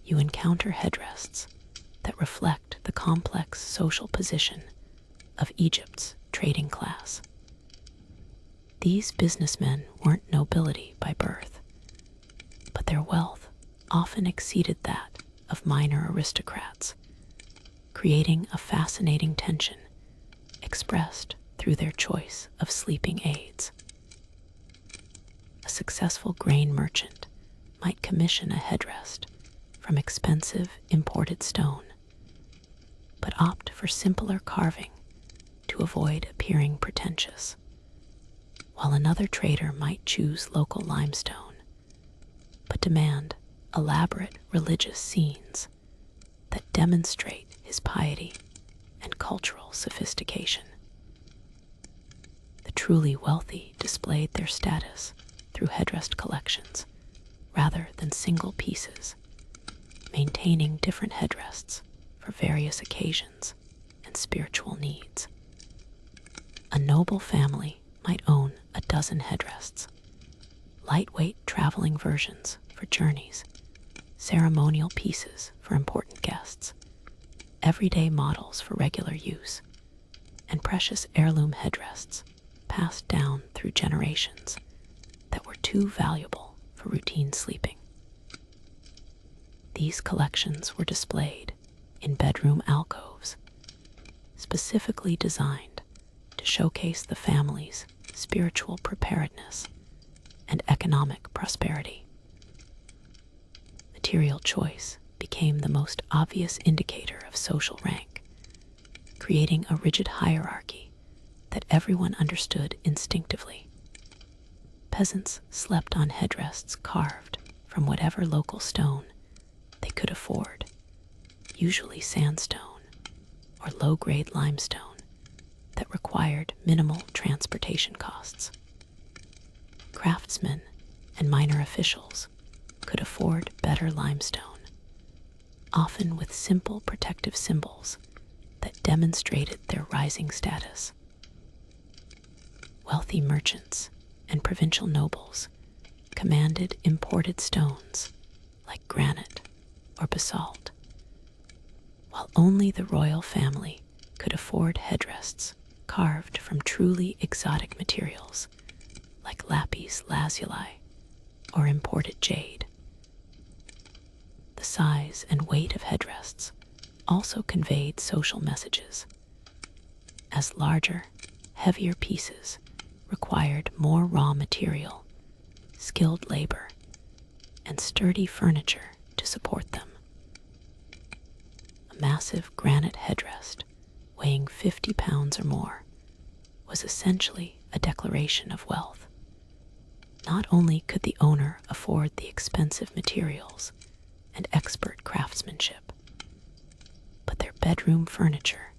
you encounter headrests that reflect the complex social position of Egypt's trading class. These businessmen weren't nobility by birth, but their wealth often exceeded that of minor aristocrats, creating a fascinating tension expressed through their choice of sleeping aids. A successful grain merchant might commission a headrest from expensive imported stone, but opt for simpler carving to avoid appearing pretentious, while another trader might choose local limestone, but demand elaborate religious scenes that demonstrate his piety and cultural sophistication. The truly wealthy displayed their status through headrest collections rather than single pieces, maintaining different headrests for various occasions and spiritual needs. A noble family might own a dozen headrests, lightweight traveling versions for journeys, ceremonial pieces for important guests, everyday models for regular use, and precious heirloom headrests passed down through generations that were too valuable for routine sleeping. These collections were displayed in bedroom alcoves, specifically designed to showcase the family's spiritual preparedness and economic prosperity. Material choice became the most obvious indicator of social rank, creating a rigid hierarchy that everyone understood instinctively. Peasants slept on headrests carved from whatever local stone they could afford, usually sandstone or low-grade limestone that required minimal transportation costs. Craftsmen and minor officials could afford better limestone, often with simple protective symbols that demonstrated their rising status. Wealthy merchants and provincial nobles commanded imported stones like granite or basalt, while only the royal family could afford headrests carved from truly exotic materials like lapis lazuli or imported jade. The size and weight of headrests also conveyed social messages, as larger, heavier pieces required more raw material, skilled labor, and sturdy furniture to support them. A massive granite headrest weighing 50 pounds or more was essentially a declaration of wealth. Not only could the owner afford the expensive materials and expert craftsmanship, but their bedroom furniture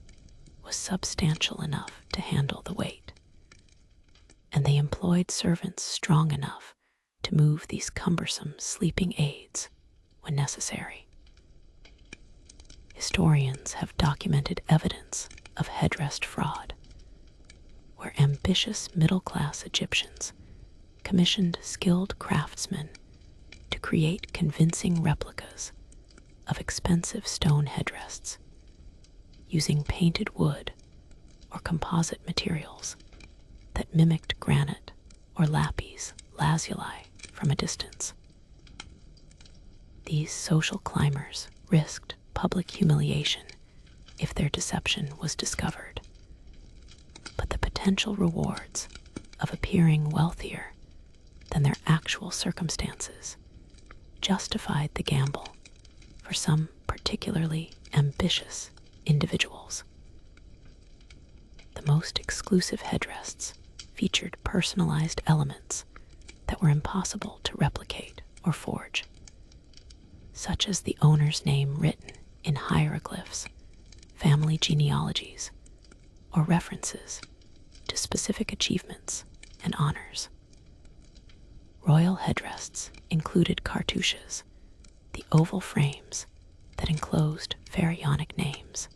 was substantial enough to handle the weight, and they employed servants strong enough to move these cumbersome sleeping aids when necessary. Historians have documented evidence of headrest fraud, where ambitious middle-class Egyptians commissioned skilled craftsmen to create convincing replicas of expensive stone headrests using painted wood or composite materials that mimicked granite or lapis lazuli from a distance. These social climbers risked public humiliation if their deception was discovered, but the potential rewards of appearing wealthier than their actual circumstances justified the gamble for some particularly ambitious individuals. The most exclusive headrests featured personalized elements that were impossible to replicate or forge, such as the owner's name written in hieroglyphs, family genealogies, or references to specific achievements and honors. Royal headrests included cartouches, the oval frames that enclosed pharaonic names,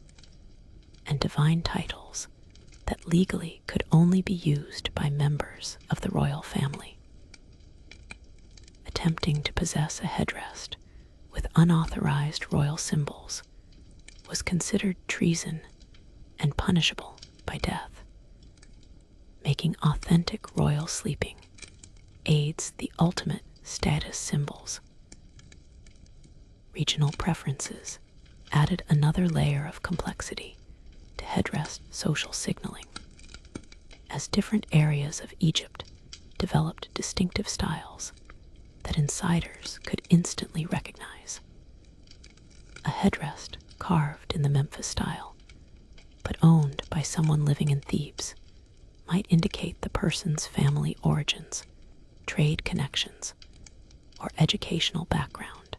and divine titles that legally could only be used by members of the royal family. Attempting to possess a headrest with unauthorized royal symbols was considered treason and punishable by death, making authentic royal sleeping aids the ultimate status symbols. Regional preferences added another layer of complexity to headrest social signaling. as different areas of Egypt developed distinctive styles that insiders could instantly recognize. A headrest carved in the Memphis style, but owned by someone living in Thebes, might indicate the person's family origins, trade connections, or educational background,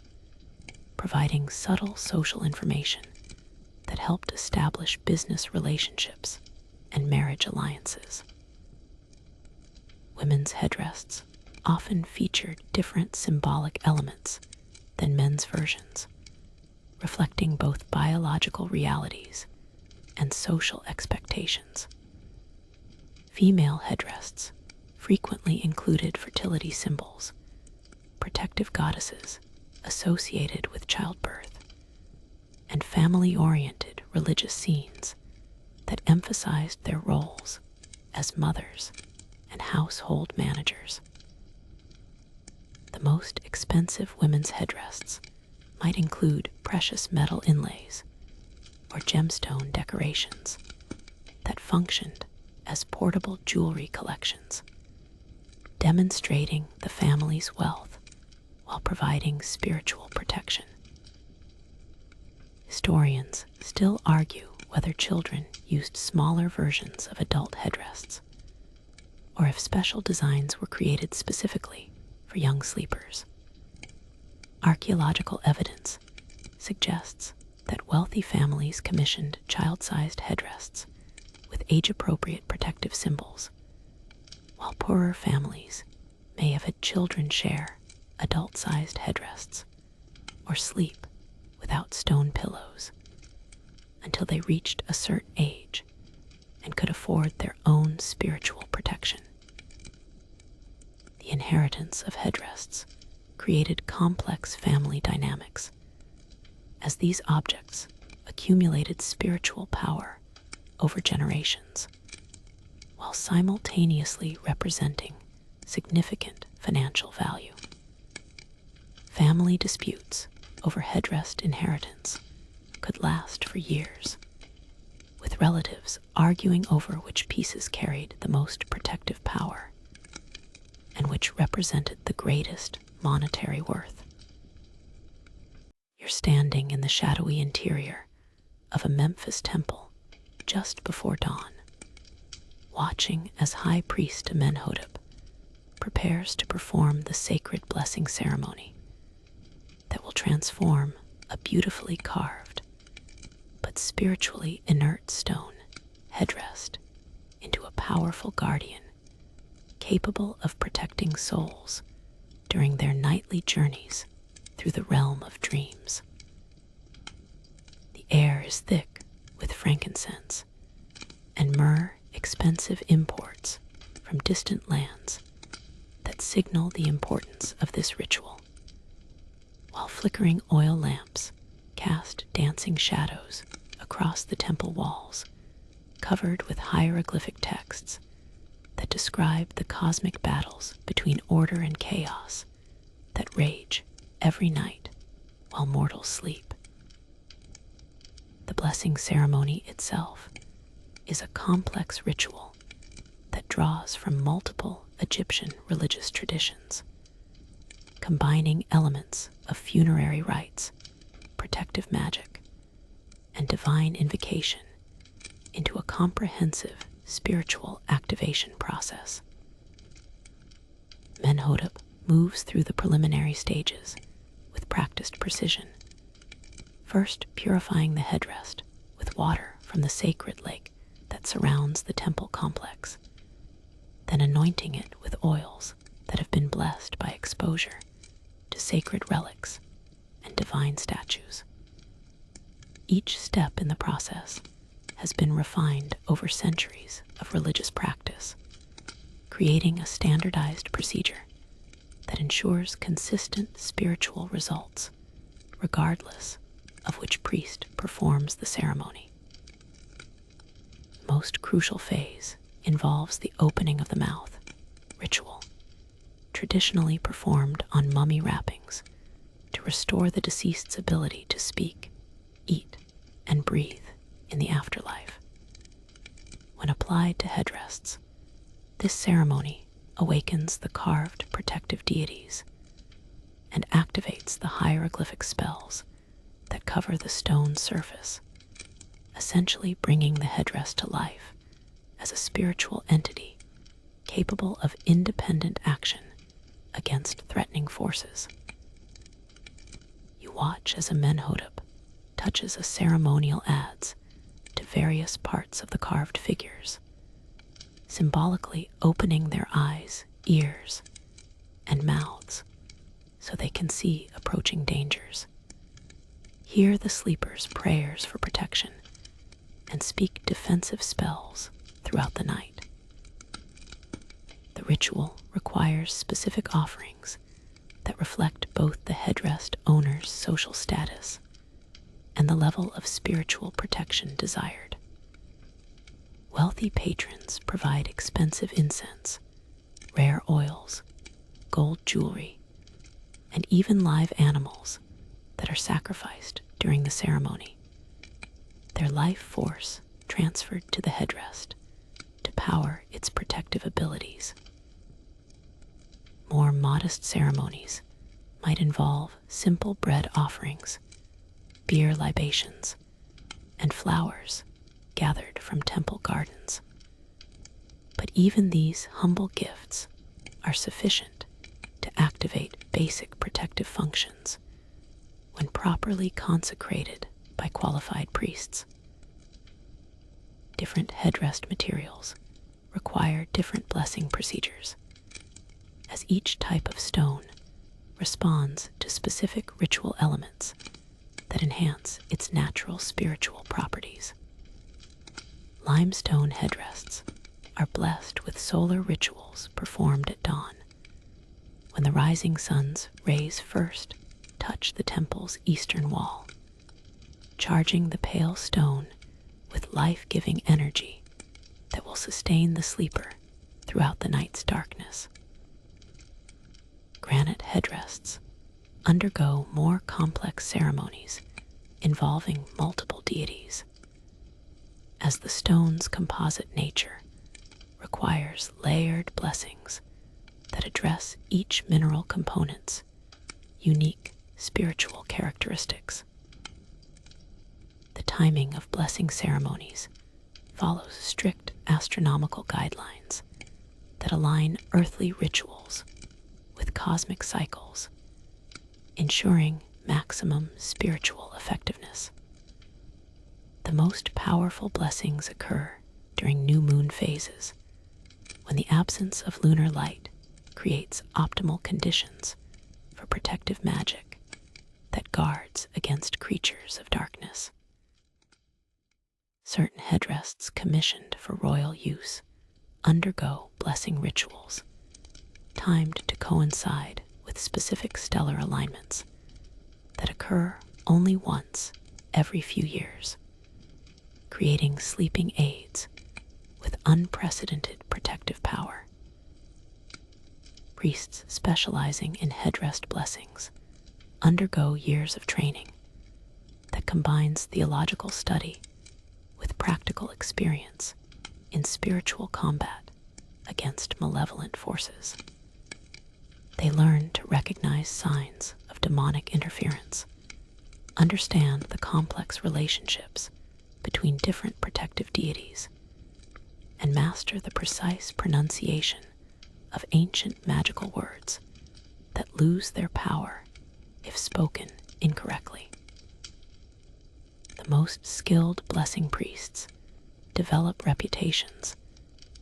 providing subtle social information that helped establish business relationships and marriage alliances. Women's headrests often featured different symbolic elements than men's versions, reflecting both biological realities and social expectations. Female headrests frequently included fertility symbols, protective goddesses associated with childbirth, and family-oriented religious scenes that emphasized their roles as mothers and household managers. The most expensive women's headrests might include precious metal inlays or gemstone decorations that functioned as portable jewelry collections, demonstrating the family's wealth while providing spiritual protection. Historians still argue whether children used smaller versions of adult headrests, or if special designs were created specifically for young sleepers. Archaeological evidence suggests that wealthy families commissioned child-sized headrests with age-appropriate protective symbols, while poorer families may have had children share adult-sized headrests or sleep without stone pillows until they reached a certain age and could afford their own spiritual protection. The inheritance of headrests created complex family dynamics, as these objects accumulated spiritual power over generations, while simultaneously representing significant financial value. Family disputes over headrest inheritance could last for years, with relatives arguing over which pieces carried the most protective power and which represented the greatest monetary worth. You're standing in the shadowy interior of a Memphis temple just before dawn, watching as High Priest Amenhotep prepares to perform the sacred blessing ceremony that will transform a beautifully carved but spiritually inert stone headrest into a powerful guardian capable of protecting souls during their nightly journeys through the realm of dreams. The air is thick with frankincense and myrrh, expensive imports from distant lands that signal the importance of this ritual, while flickering oil lamps cast dancing shadows across the temple walls, covered with hieroglyphic texts that describe the cosmic battles between order and chaos that rage every night while mortals sleep. The blessing ceremony itself is a complex ritual that draws from multiple Egyptian religious traditions, combining elements of funerary rites, protective magic, and divine invocation into a comprehensive spiritual activation process. Amenhotep moves through the preliminary stages with practiced precision, first purifying the headrest with water from the sacred lake that surrounds the temple complex, then anointing it with oils that have been blessed by exposure to sacred relics and divine statues. Each step in the process has been refined over centuries of religious practice, creating a standardized procedure that ensures consistent spiritual results, regardless of which priest performs the ceremony. The most crucial phase involves the opening of the mouth ritual, traditionally performed on mummy wrappings to restore the deceased's ability to speak, eat, and breathe in the afterlife. When applied to headrests, This ceremony awakens the carved protective deities and activates the hieroglyphic spells that cover the stone surface, essentially bringing the headdress to life as a spiritual entity capable of independent action against threatening forces. You watch as a menhotep touches a ceremonial adze to various parts of the carved figures, symbolically opening their eyes, ears, and mouths so they can see approaching dangers, hear the sleeper's prayers for protection, and speak defensive spells throughout the night. The ritual requires specific offerings that reflect both the headdress owner's social status and the level of spiritual protection desired. Wealthy patrons provide expensive incense, rare oils, gold jewelry, and even live animals that are sacrificed during the ceremony, their life force transferred to the headdress to power its protective abilities. More modest ceremonies might involve simple bread offerings, beer libations, and flowers gathered from temple gardens. But even these humble gifts are sufficient to activate basic protective functions when properly consecrated by qualified priests. Different headdress materials require different blessing procedures, as each type of stone responds to specific ritual elements that enhance its natural spiritual properties. Limestone headdresses are blessed with solar rituals performed at dawn, when the rising sun's rays first touch the temple's eastern wall, charging the pale stone with life-giving energy that will sustain the sleeper throughout the night's darkness. Granite headdresses undergo more complex ceremonies involving multiple deities, as the stone's composite nature requires layered blessings that address each mineral component's unique spiritual characteristics. The timing of blessing ceremonies follows strict astronomical guidelines that align earthly rituals with cosmic cycles, ensuring maximum spiritual effectiveness. The most powerful blessings occur during new moon phases, when the absence of lunar light creates optimal conditions for protective magic that guards against creatures of darkness. Certain headdresses commissioned for royal use undergo blessing rituals, timed to coincide with specific stellar alignments that occur only once every few years, creating sleeping aids with unprecedented protective power. Priests specializing in headdress blessings undergo years of training that combines theological study with practical experience in spiritual combat against malevolent forces. They learn to recognize signs of demonic interference, understand the complex relationships between different protective deities, and master the precise pronunciation of ancient magical words that lose their power if spoken incorrectly. The most skilled blessing priests develop reputations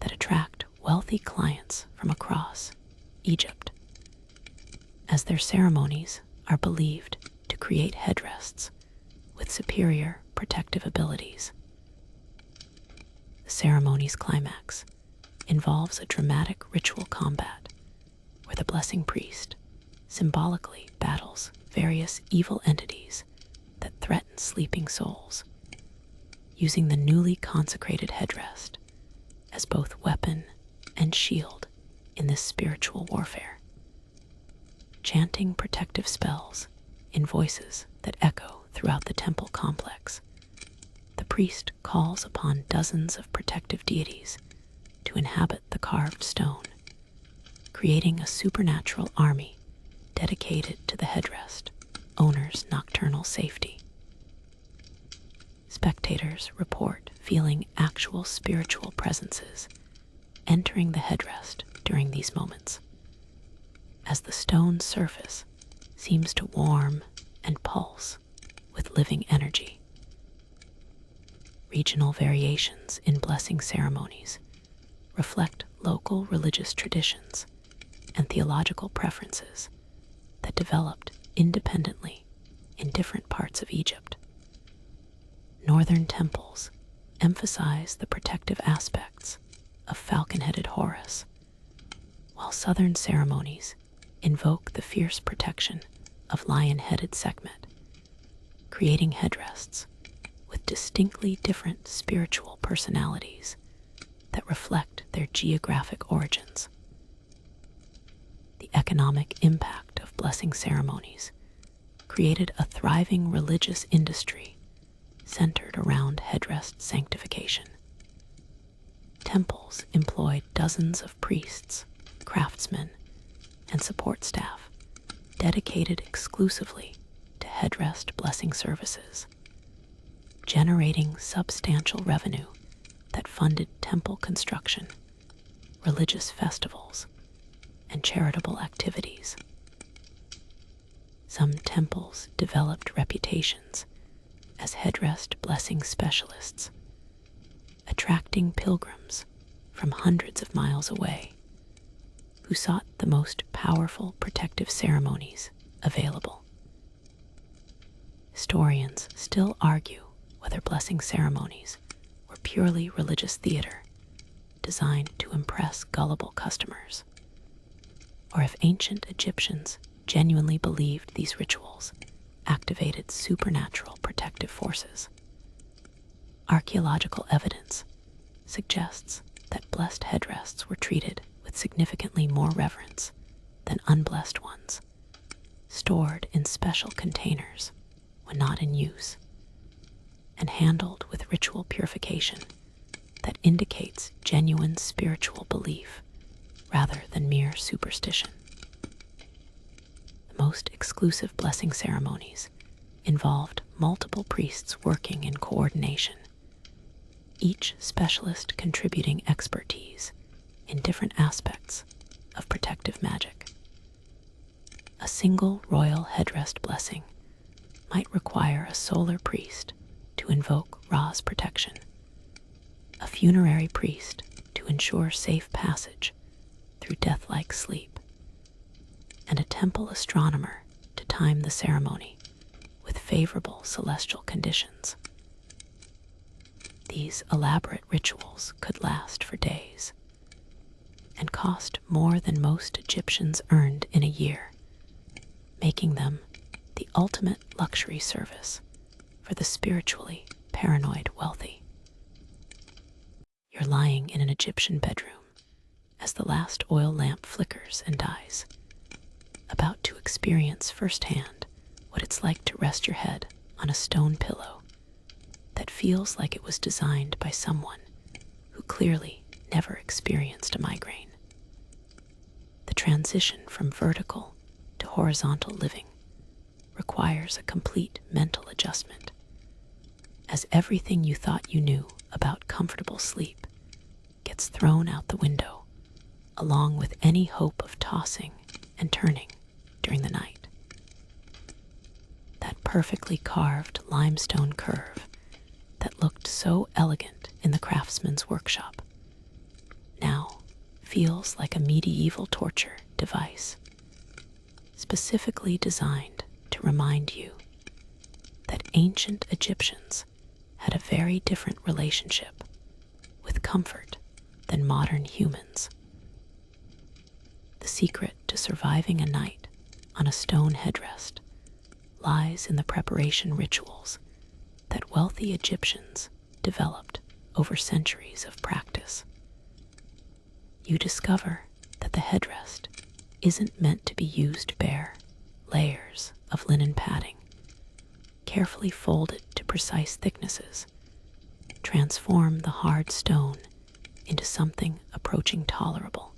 that attract wealthy clients from across Egypt, as their ceremonies are believed to create headdresses with superior protective abilities. The ceremony's climax involves a dramatic ritual combat where the blessing priest symbolically battles various evil entities that threaten sleeping souls, using the newly consecrated headdress as both weapon and shield in this spiritual warfare. Chanting protective spells in voices that echo throughout the temple complex, the priest calls upon dozens of protective deities to inhabit the carved stone, creating a supernatural army dedicated to the headrest owner's nocturnal safety. Spectators report feeling actual spiritual presences entering the headrest during these moments, as the stone's surface seems to warm and pulse with living energy. Regional variations in blessing ceremonies reflect local religious traditions and theological preferences that developed independently in different parts of Egypt. Northern temples emphasize the protective aspects of falcon-headed Horus, while southern ceremonies invoke the fierce protection of lion-headed Sekhmet, creating headrests with distinctly different spiritual personalities that reflect their geographic origins. The economic impact of blessing ceremonies created a thriving religious industry centered around headrest sanctification. Temples employed dozens of priests, craftsmen, and support staff dedicated exclusively to headrest blessing services, generating substantial revenue that funded temple construction, religious festivals, and charitable activities. Some temples developed reputations as headrest blessing specialists, attracting pilgrims from hundreds of miles away who sought the most powerful protective ceremonies available. Historians still argue whether blessing ceremonies were purely religious theater designed to impress gullible customers, or if ancient Egyptians genuinely believed these rituals activated supernatural protective forces. Archaeological evidence suggests that blessed headrests were treated with significantly more reverence than unblessed ones, stored in special containers when not in use, and handled with ritual purification that indicates genuine spiritual belief rather than mere superstition. The most exclusive blessing ceremonies involved multiple priests working in coordination, each specialist contributing expertise in different aspects of protective magic. A single royal headrest blessing might require a solar priest to invoke Ra's protection, a funerary priest to ensure safe passage through death-like sleep, and a temple astronomer to time the ceremony with favorable celestial conditions. These elaborate rituals could last for days and cost more than most Egyptians earned in a year, making them the ultimate luxury service for the spiritually paranoid wealthy. You're lying in an Egyptian bedroom as the last oil lamp flickers and dies, about to experience firsthand what it's like to rest your head on a stone pillow that feels like it was designed by someone who clearly never experienced a migraine. The transition from vertical to horizontal living requires a complete mental adjustment, as everything you thought you knew about comfortable sleep gets thrown out the window, along with any hope of tossing and turning during the night. That perfectly carved limestone curve that looked so elegant in the craftsman's workshop now feels like a medieval torture device, specifically designed to remind you that ancient Egyptians had a very different relationship with comfort than modern humans. The secret to surviving a night on a stone headrest lies in the preparation rituals that wealthy Egyptians developed over centuries of practice. You discover that the headrest isn't meant to be used bare. Layers of linen padding, carefully folded to precise thicknesses, transform the hard stone into something approaching tolerable.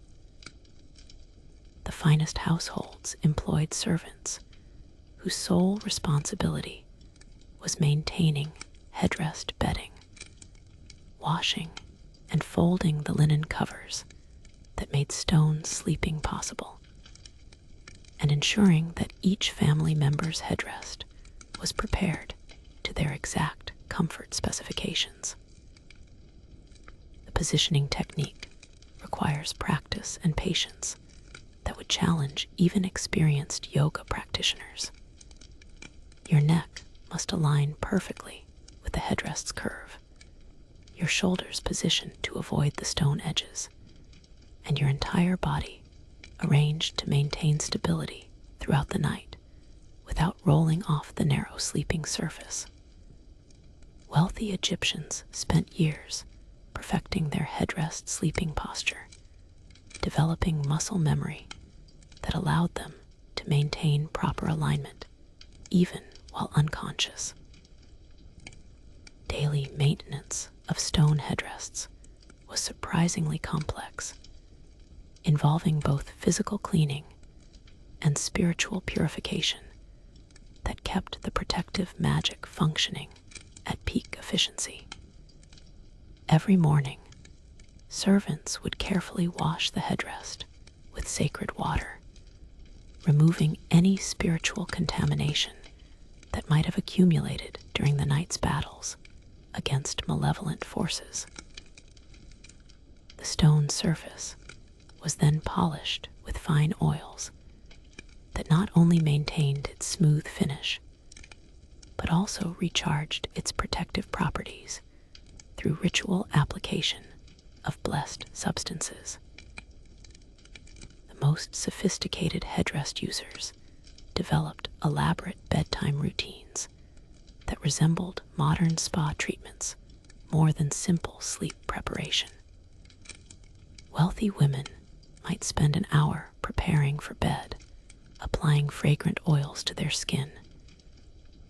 The finest households employed servants whose sole responsibility was maintaining headrest bedding, washing and folding the linen covers that made stone sleeping possible, and ensuring that each family member's headrest was prepared to their exact comfort specifications. The positioning technique requires practice and patience that would challenge even experienced yoga practitioners. Your neck must align perfectly with the headrest's curve, your shoulders positioned to avoid the stone edges, and your entire body arranged to maintain stability throughout the night without rolling off the narrow sleeping surface. Wealthy Egyptians spent years perfecting their headrest sleeping posture, developing muscle memory that allowed them to maintain proper alignment even while unconscious. Daily maintenance of stone headrests was surprisingly complex, involving both physical cleaning and spiritual purification that kept the protective magic functioning at peak efficiency. Every morning, servants would carefully wash the headrest with sacred water, removing any spiritual contamination that might have accumulated during the night's battles against malevolent forces. The stone surface was then polished with fine oils that not only maintained its smooth finish, but also recharged its protective properties through ritual application of blessed substances. The most sophisticated headrest users developed elaborate bedtime routines that resembled modern spa treatments more than simple sleep preparation. Wealthy women might spend an hour preparing for bed, applying fragrant oils to their skin,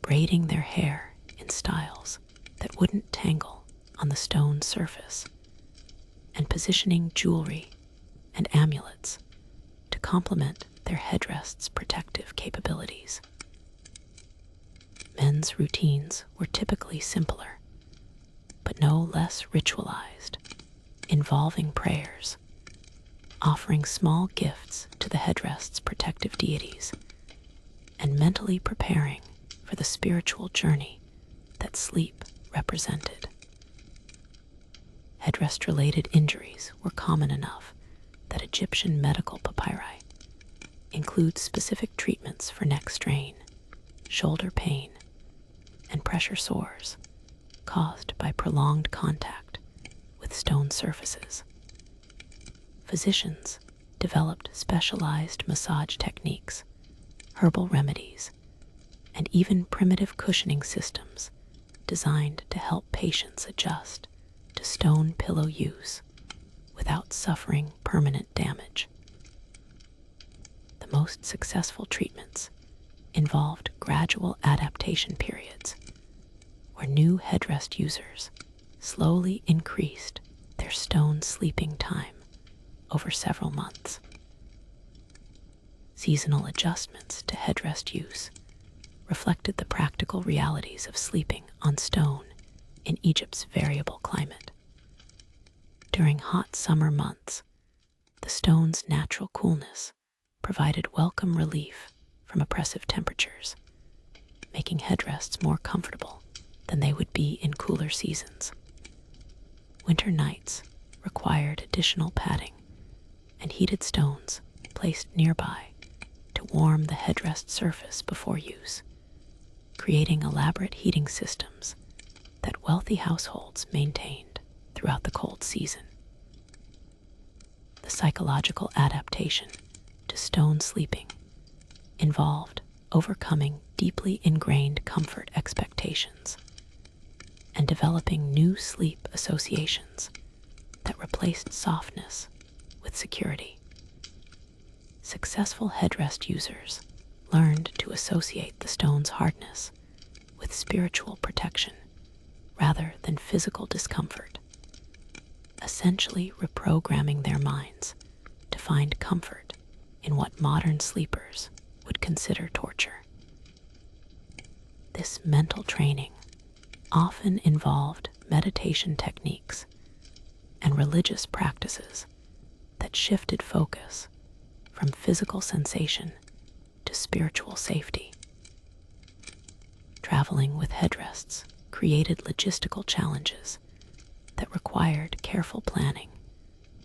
braiding their hair in styles that wouldn't tangle on the stone surface, and positioning jewelry and amulets to complement their headrest's protective capabilities. Men's routines were typically simpler, but no less ritualized, involving prayers, offering small gifts to the headrest's protective deities, and mentally preparing for the spiritual journey that sleep represented. Headrest-related injuries were common enough that Egyptian medical papyri include specific treatments for neck strain, shoulder pain, and pressure sores caused by prolonged contact with stone surfaces. Physicians developed specialized massage techniques, herbal remedies, and even primitive cushioning systems designed to help patients adjust to stone pillow use without suffering permanent damage. The most successful treatments involved gradual adaptation periods where new headrest users slowly increased their stone sleeping time over several months. Seasonal adjustments to headrest use reflected the practical realities of sleeping on stone in Egypt's variable climate. During hot summer months, the stone's natural coolness provided welcome relief from oppressive temperatures, making headrests more comfortable than they would be in cooler seasons. Winter nights required additional padding and heated stones placed nearby to warm the headrest surface before use, creating elaborate heating systems that wealthy households maintained throughout the cold season. The psychological adaptation to stone sleeping involved overcoming deeply ingrained comfort expectations and developing new sleep associations that replaced softness with security. Successful headrest users learned to associate the stone's hardness with spiritual protection rather than physical discomfort, essentially reprogramming their minds to find comfort in what modern sleepers would consider torture. This mental training often involved meditation techniques and religious practices that shifted focus from physical sensation to spiritual safety. Traveling with headrests created logistical challenges that required careful planning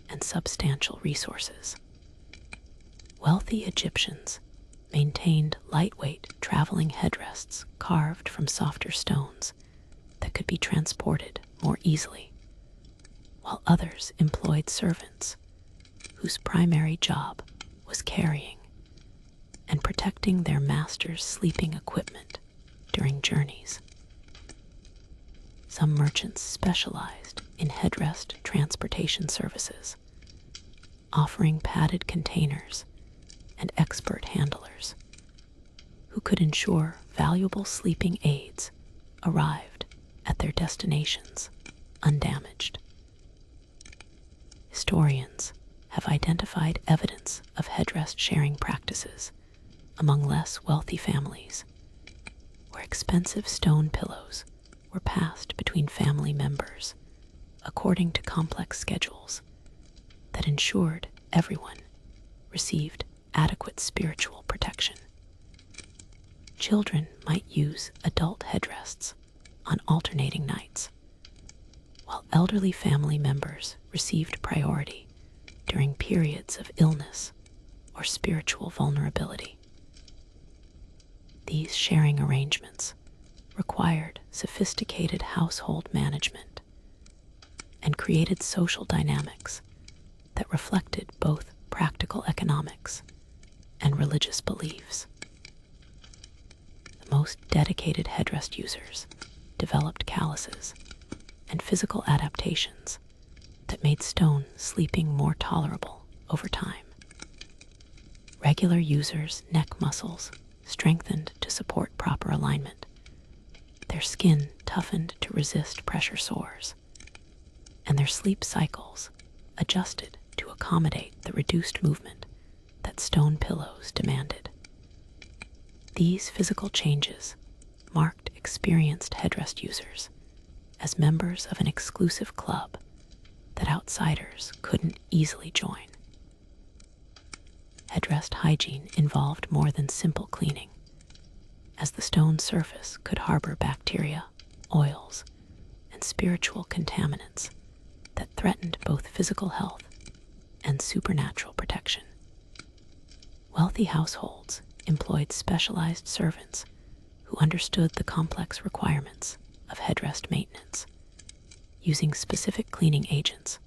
and substantial resources. Wealthy Egyptians maintained lightweight traveling headrests carved from softer stones that could be transported more easily, while others employed servants whose primary job was carrying and protecting their master's sleeping equipment during journeys. Some merchants specialized in headrest transportation services, offering padded containers and expert handlers who could ensure valuable sleeping aids arrived at their destinations undamaged. Historians have identified evidence of headrest sharing practices among less wealthy families, where expensive stone pillows were passed between family members according to complex schedules that ensured everyone received adequate spiritual protection. Children might use adult headrests on alternating nights, while elderly family members received priority during periods of illness or spiritual vulnerability. These sharing arrangements required sophisticated household management and created social dynamics that reflected both practical economics and religious beliefs. The most dedicated headrest users developed calluses and physical adaptations that made stone sleeping more tolerable over time. Regular users' neck muscles strengthened to support proper alignment, their skin toughened to resist pressure sores, and their sleep cycles adjusted to accommodate the reduced movement that stone pillows demanded. These physical changes marked experienced headrest users as members of an exclusive club that outsiders couldn't easily join. Headrest hygiene involved more than simple cleaning, as the stone surface could harbor bacteria, oils, and spiritual contaminants that threatened both physical health and supernatural protection. Wealthy households employed specialized servants who understood the complex requirements of headrest maintenance, using specific cleaning agents,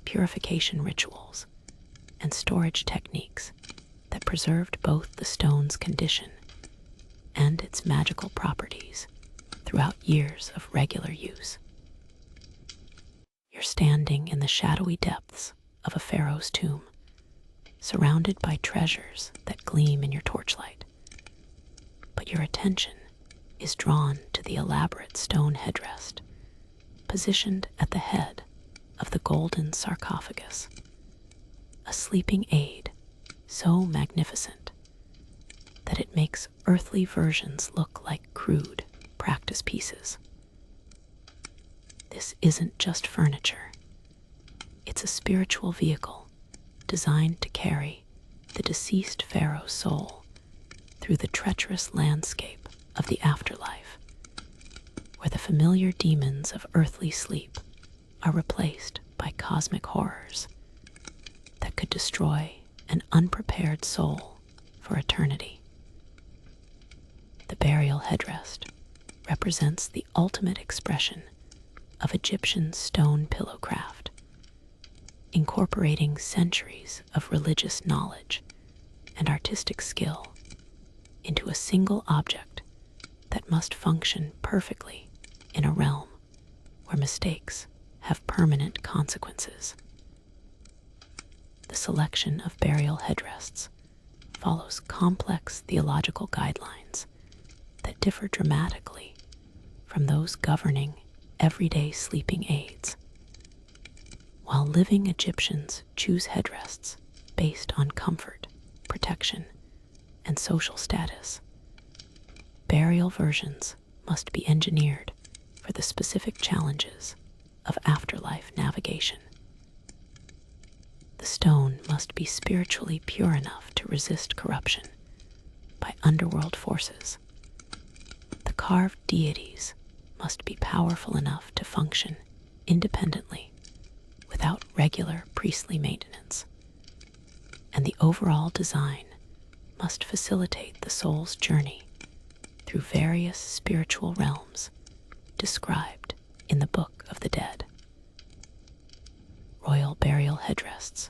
purification rituals, and storage techniques that preserved both the stone's condition and its magical properties throughout years of regular use. You're standing in the shadowy depths of a pharaoh's tomb, surrounded by treasures that gleam in your torchlight, but your attention is drawn to the elaborate stone headrest positioned at the head of the golden sarcophagus, a sleeping aid so magnificent that it makes earthly versions look like crude practice pieces. This isn't just furniture. It's a spiritual vehicle designed to carry the deceased pharaoh's soul through the treacherous landscape of the afterlife, where the familiar demons of earthly sleep are replaced by cosmic horrors that could destroy an unprepared soul for eternity. The burial headrest represents the ultimate expression of Egyptian stone pillowcraft, incorporating centuries of religious knowledge and artistic skill into a single object that must function perfectly in a realm where mistakes have permanent consequences. The selection of burial headrests follows complex theological guidelines that differ dramatically from those governing everyday sleeping aids. While living Egyptians choose headrests based on comfort, protection, and social status, burial versions must be engineered for the specific challenges of afterlife navigation. The stone must be spiritually pure enough to resist corruption by underworld forces. The carved deities must be powerful enough to function independently without regular priestly maintenance. And the overall design must facilitate the soul's journey through various spiritual realms described in the Book of the Dead. Royal burial headrests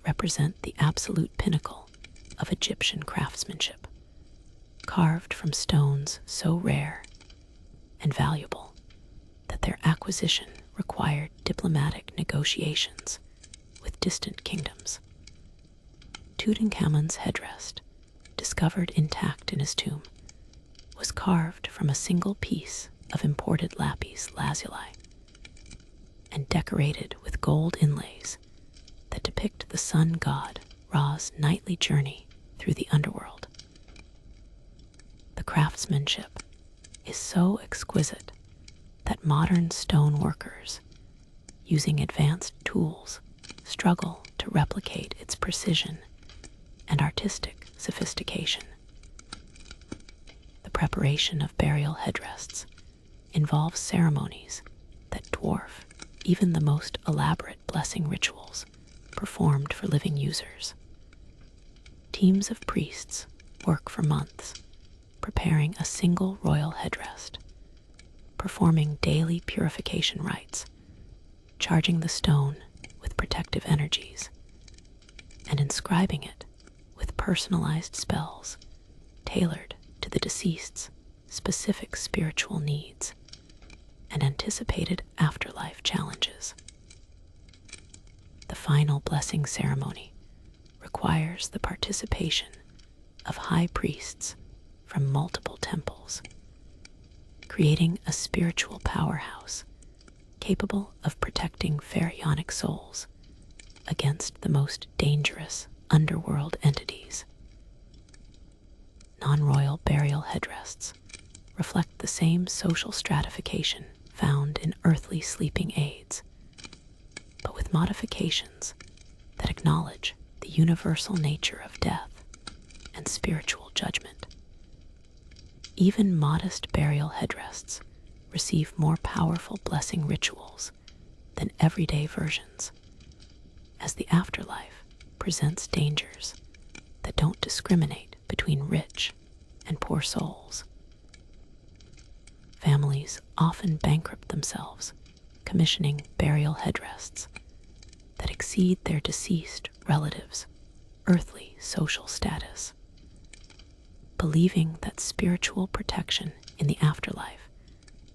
represent the absolute pinnacle of Egyptian craftsmanship, carved from stones so rare and valuable that their acquisition required diplomatic negotiations with distant kingdoms. Tutankhamun's headrest, discovered intact in his tomb, was carved from a single piece of imported lapis lazuli and decorated with gold inlays that depict the sun god Ra's nightly journey through the underworld. The craftsmanship is so exquisite that modern stone workers, using advanced tools, struggle to replicate its precision and artistic sophistication. The preparation of burial headrests involves ceremonies that dwarf even the most elaborate blessing rituals performed for living users. Teams of priests work for months preparing a single royal headrest, performing daily purification rites, charging the stone with protective energies, and inscribing it with personalized spells tailored to the deceased's specific spiritual needs and anticipated afterlife challenges. The final blessing ceremony requires the participation of high priests from multiple temples, creating a spiritual powerhouse capable of protecting pharaonic souls against the most dangerous underworld entities. Non-royal burial headrests reflect the same social stratification found in earthly sleeping aids, but with modifications that acknowledge the universal nature of death and spiritual judgment. Even modest burial headrests receive more powerful blessing rituals than everyday versions, as the afterlife presents dangers that don't discriminate between rich and poor souls. Families often bankrupt themselves commissioning burial headrests that exceed their deceased relatives' earthly social status, believing that spiritual protection in the afterlife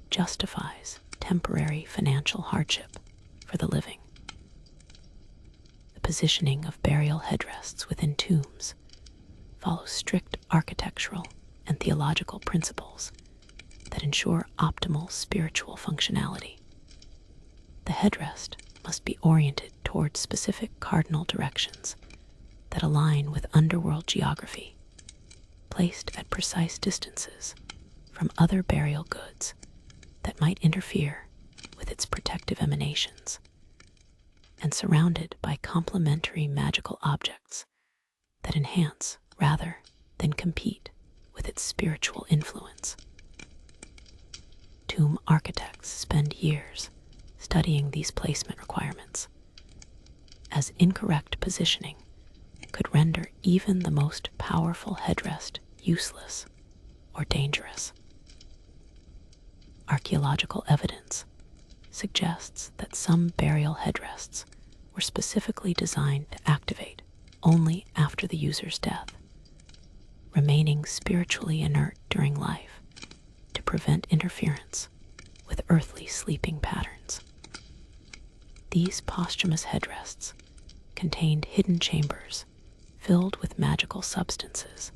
justifies temporary financial hardship for the living. The positioning of burial headrests within tombs follows strict architectural and theological principles that ensure optimal spiritual functionality. The headrest must be oriented towards specific cardinal directions that align with underworld geography, placed at precise distances from other burial goods that might interfere with its protective emanations, and surrounded by complementary magical objects that enhance rather than compete with its spiritual influence. Tomb architects spend years studying these placement requirements, as incorrect positioning could render even the most powerful headrest useless or dangerous. Archaeological evidence suggests that some burial headrests were specifically designed to activate only after the user's death, remaining spiritually inert during life to prevent interference with earthly sleeping patterns. These posthumous headrests contained hidden chambers filled with magical substances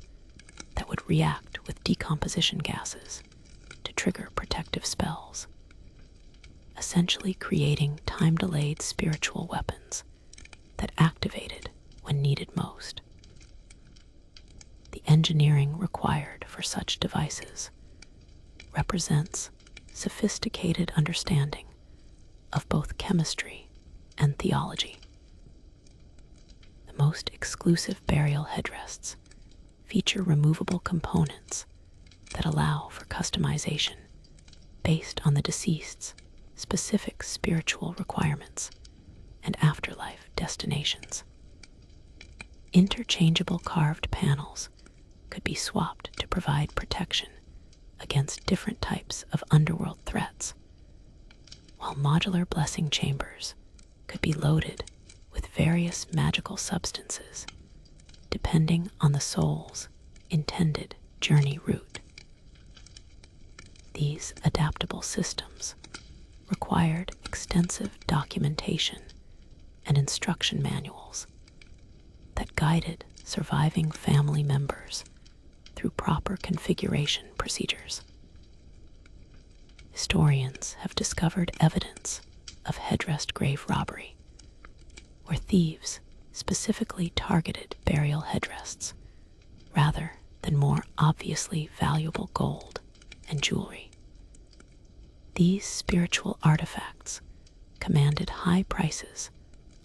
that would react with decomposition gases to trigger protective spells, essentially creating time-delayed spiritual weapons that activated when needed most. The engineering required for such devices represents sophisticated understanding of both chemistry and theology. The most exclusive burial headrests feature removable components that allow for customization based on the deceased's specific spiritual requirements and afterlife destinations. Interchangeable carved panels could be swapped to provide protection against different types of underworld threats, while modular blessing chambers could be loaded with various magical substances depending on the soul's intended journey route. These adaptable systems required extensive documentation and instruction manuals that guided surviving family members through proper configuration procedures. Historians have discovered evidence of headrest grave robbery, where thieves specifically targeted burial headrests rather than more obviously valuable gold and jewelry. These spiritual artifacts commanded high prices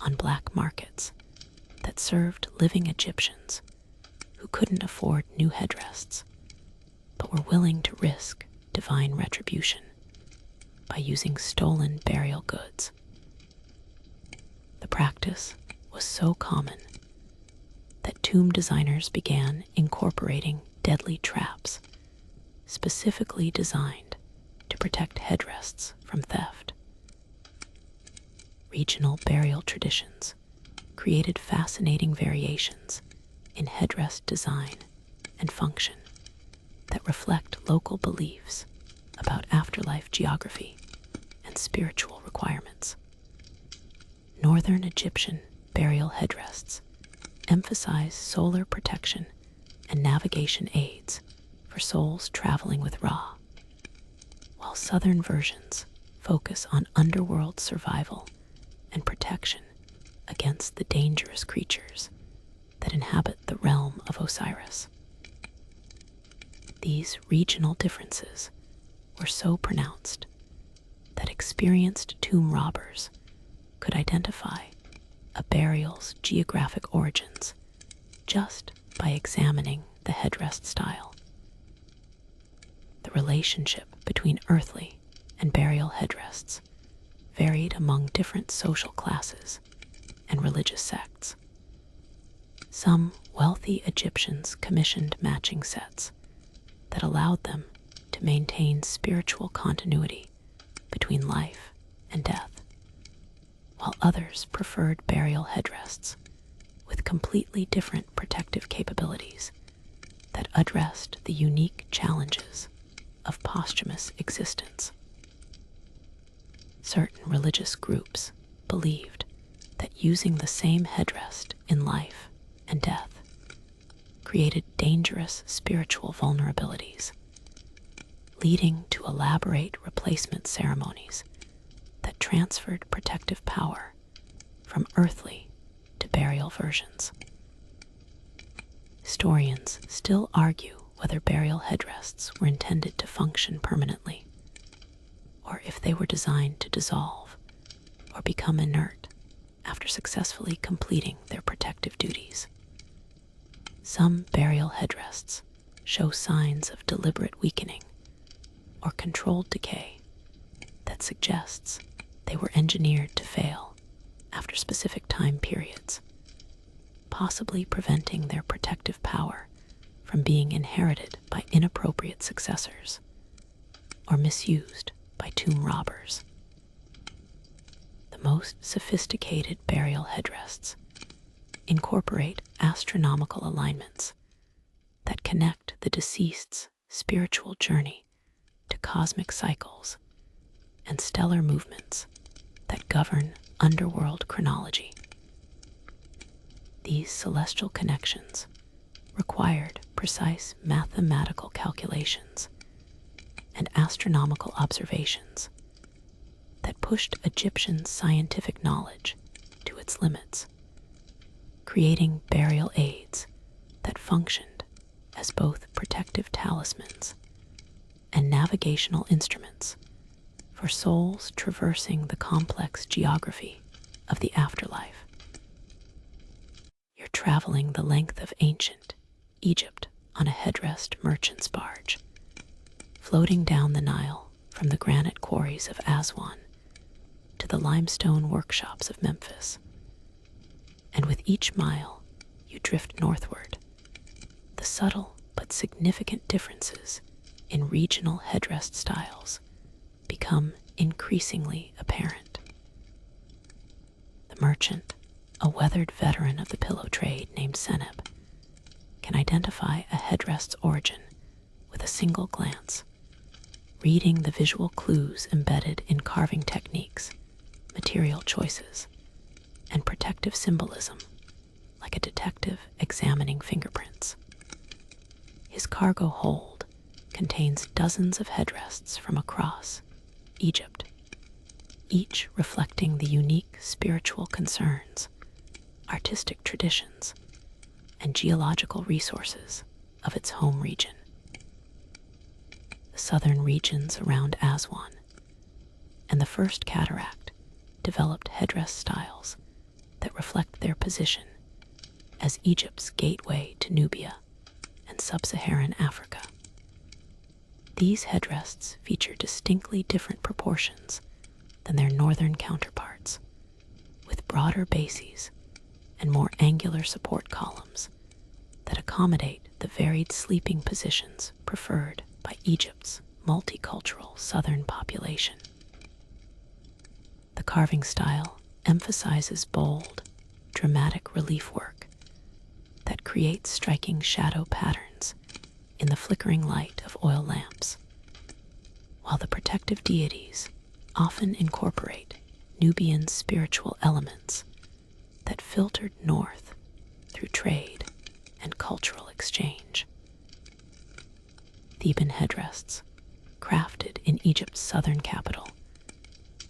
on black markets that served living Egyptians who couldn't afford new headrests, but were willing to risk divine retribution by using stolen burial goods. The practice was so common that tomb designers began incorporating deadly traps specifically designed to protect headrests from theft. Regional burial traditions created fascinating variations in headrest design and function that reflect local beliefs about afterlife geography and spiritual requirements. Northern Egyptian burial headrests emphasize solar protection and navigation aids for souls traveling with Ra, while southern versions focus on underworld survival and protection against the dangerous creatures that inhabit the realm of Osiris. These regional differences were so pronounced that experienced tomb robbers could identify a burial's geographic origins just by examining the headrest style. The relationship between earthly and burial headrests varied among different social classes and religious sects. Some wealthy Egyptians commissioned matching sets that allowed them to maintain spiritual continuity between life and death, while others preferred burial headrests with completely different protective capabilities that addressed the unique challenges of posthumous existence. Certain religious groups believed that using the same headrest in life and death created dangerous spiritual vulnerabilities, leading to elaborate replacement ceremonies that transferred protective power from earthly to burial versions. Historians still argue whether burial headrests were intended to function permanently, or if they were designed to dissolve or become inert after successfully completing their protective duties. Some burial headrests show signs of deliberate weakening or controlled decay that suggests they were engineered to fail after specific time periods, possibly preventing their protective power from being inherited by inappropriate successors or misused by tomb robbers. The most sophisticated burial headrests incorporate astronomical alignments that connect the deceased's spiritual journey to cosmic cycles and stellar movements that govern underworld chronology. These celestial connections required precise mathematical calculations and astronomical observations that put pushed Egyptian scientific knowledge to its limits, creating burial aids that functioned as both protective talismans and navigational instruments for souls traversing the complex geography of the afterlife. You're traveling the length of ancient Egypt on a headrest merchant's barge, floating down the Nile from the granite quarries of Aswan to the limestone workshops of Memphis. And with each mile, you drift northward. The subtle but significant differences in regional headrest styles become increasingly apparent. The merchant, a weathered veteran of the pillow trade named Seneb, can identify a headrest's origin with a single glance, reading the visual clues embedded in carving techniques, material choices, and protective symbolism, like a detective examining fingerprints. His cargo hold contains dozens of headrests from across Egypt, each reflecting the unique spiritual concerns, artistic traditions, and geological resources of its home region. The southern regions around Aswan and the First Cataract developed headdress styles that reflect their position as Egypt's gateway to Nubia and sub-Saharan Africa. These headrests feature distinctly different proportions than their northern counterparts, with broader bases and more angular support columns that accommodate the varied sleeping positions preferred by Egypt's multicultural southern population. The carving style emphasizes bold, dramatic relief work that creates striking shadow patterns in the flickering light of oil lamps, while the protective deities often incorporate Nubian spiritual elements that filtered north through trade and cultural exchange. Theban headrests, crafted in Egypt's southern capital,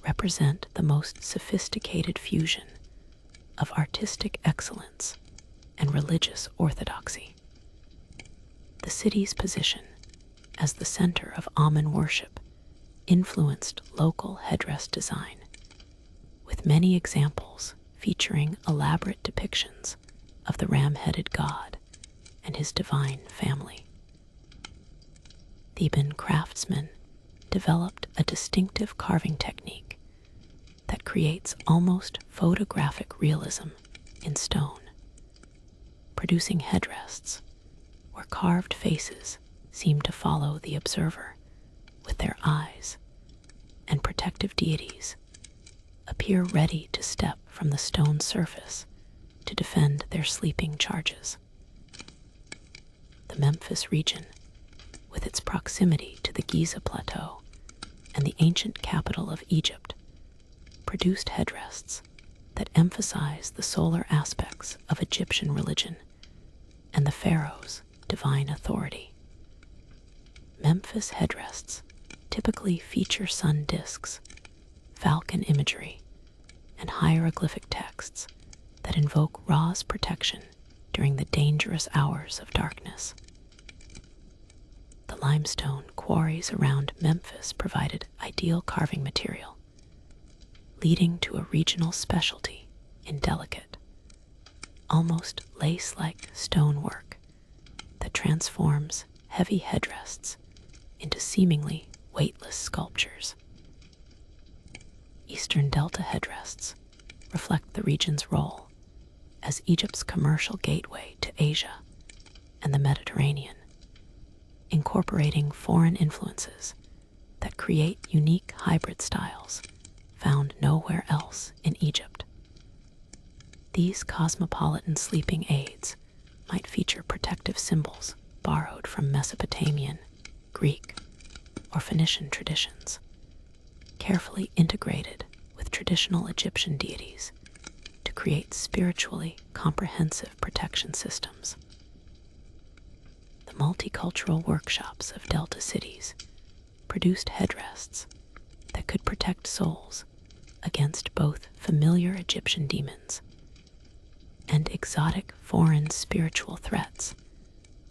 represent the most sophisticated fusion of artistic excellence and religious orthodoxy. The city's position as the center of Amun worship influenced local headdress design, with many examples featuring elaborate depictions of the ram-headed god and his divine family. Theban craftsmen developed a distinctive carving technique that creates almost photographic realism in stone, producing headrests where carved faces seem to follow the observer with their eyes, and protective deities appear ready to step from the stone surface to defend their sleeping charges. The Memphis region, with its proximity to the Giza Plateau and the ancient capital of Egypt, produced headrests that emphasize the solar aspects of Egyptian religion and the pharaoh's divine authority. Memphis headrests typically feature sun discs, falcon imagery, and hieroglyphic texts that invoke Ra's protection during the dangerous hours of darkness. The limestone quarries around Memphis provided ideal carving material, leading to a regional specialty in delicate, almost lace-like stonework that transforms heavy headrests into seemingly weightless sculptures. Eastern Delta headrests reflect the region's role as Egypt's commercial gateway to Asia and the Mediterranean, incorporating foreign influences that create unique hybrid styles found nowhere else in Egypt. These cosmopolitan sleeping aids might feature protective symbols borrowed from Mesopotamian, Greek, or Phoenician traditions, carefully integrated with traditional Egyptian deities to create spiritually comprehensive protection systems. The multicultural workshops of Delta cities produced headrests that could protect souls against both familiar Egyptian demons and exotic foreign spiritual threats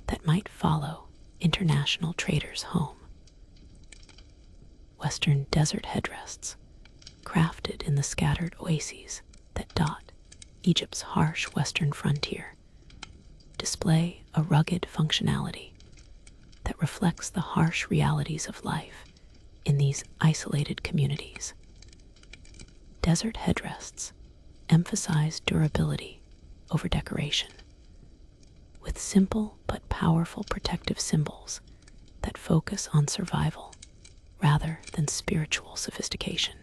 that might follow international traders home. Western desert headrests, crafted in the scattered oases that dot Egypt's harsh western frontier, display a rugged functionality that reflects the harsh realities of life in these isolated communities. Desert headrests emphasize durability over decoration, with simple but powerful protective symbols that focus on survival rather than spiritual sophistication.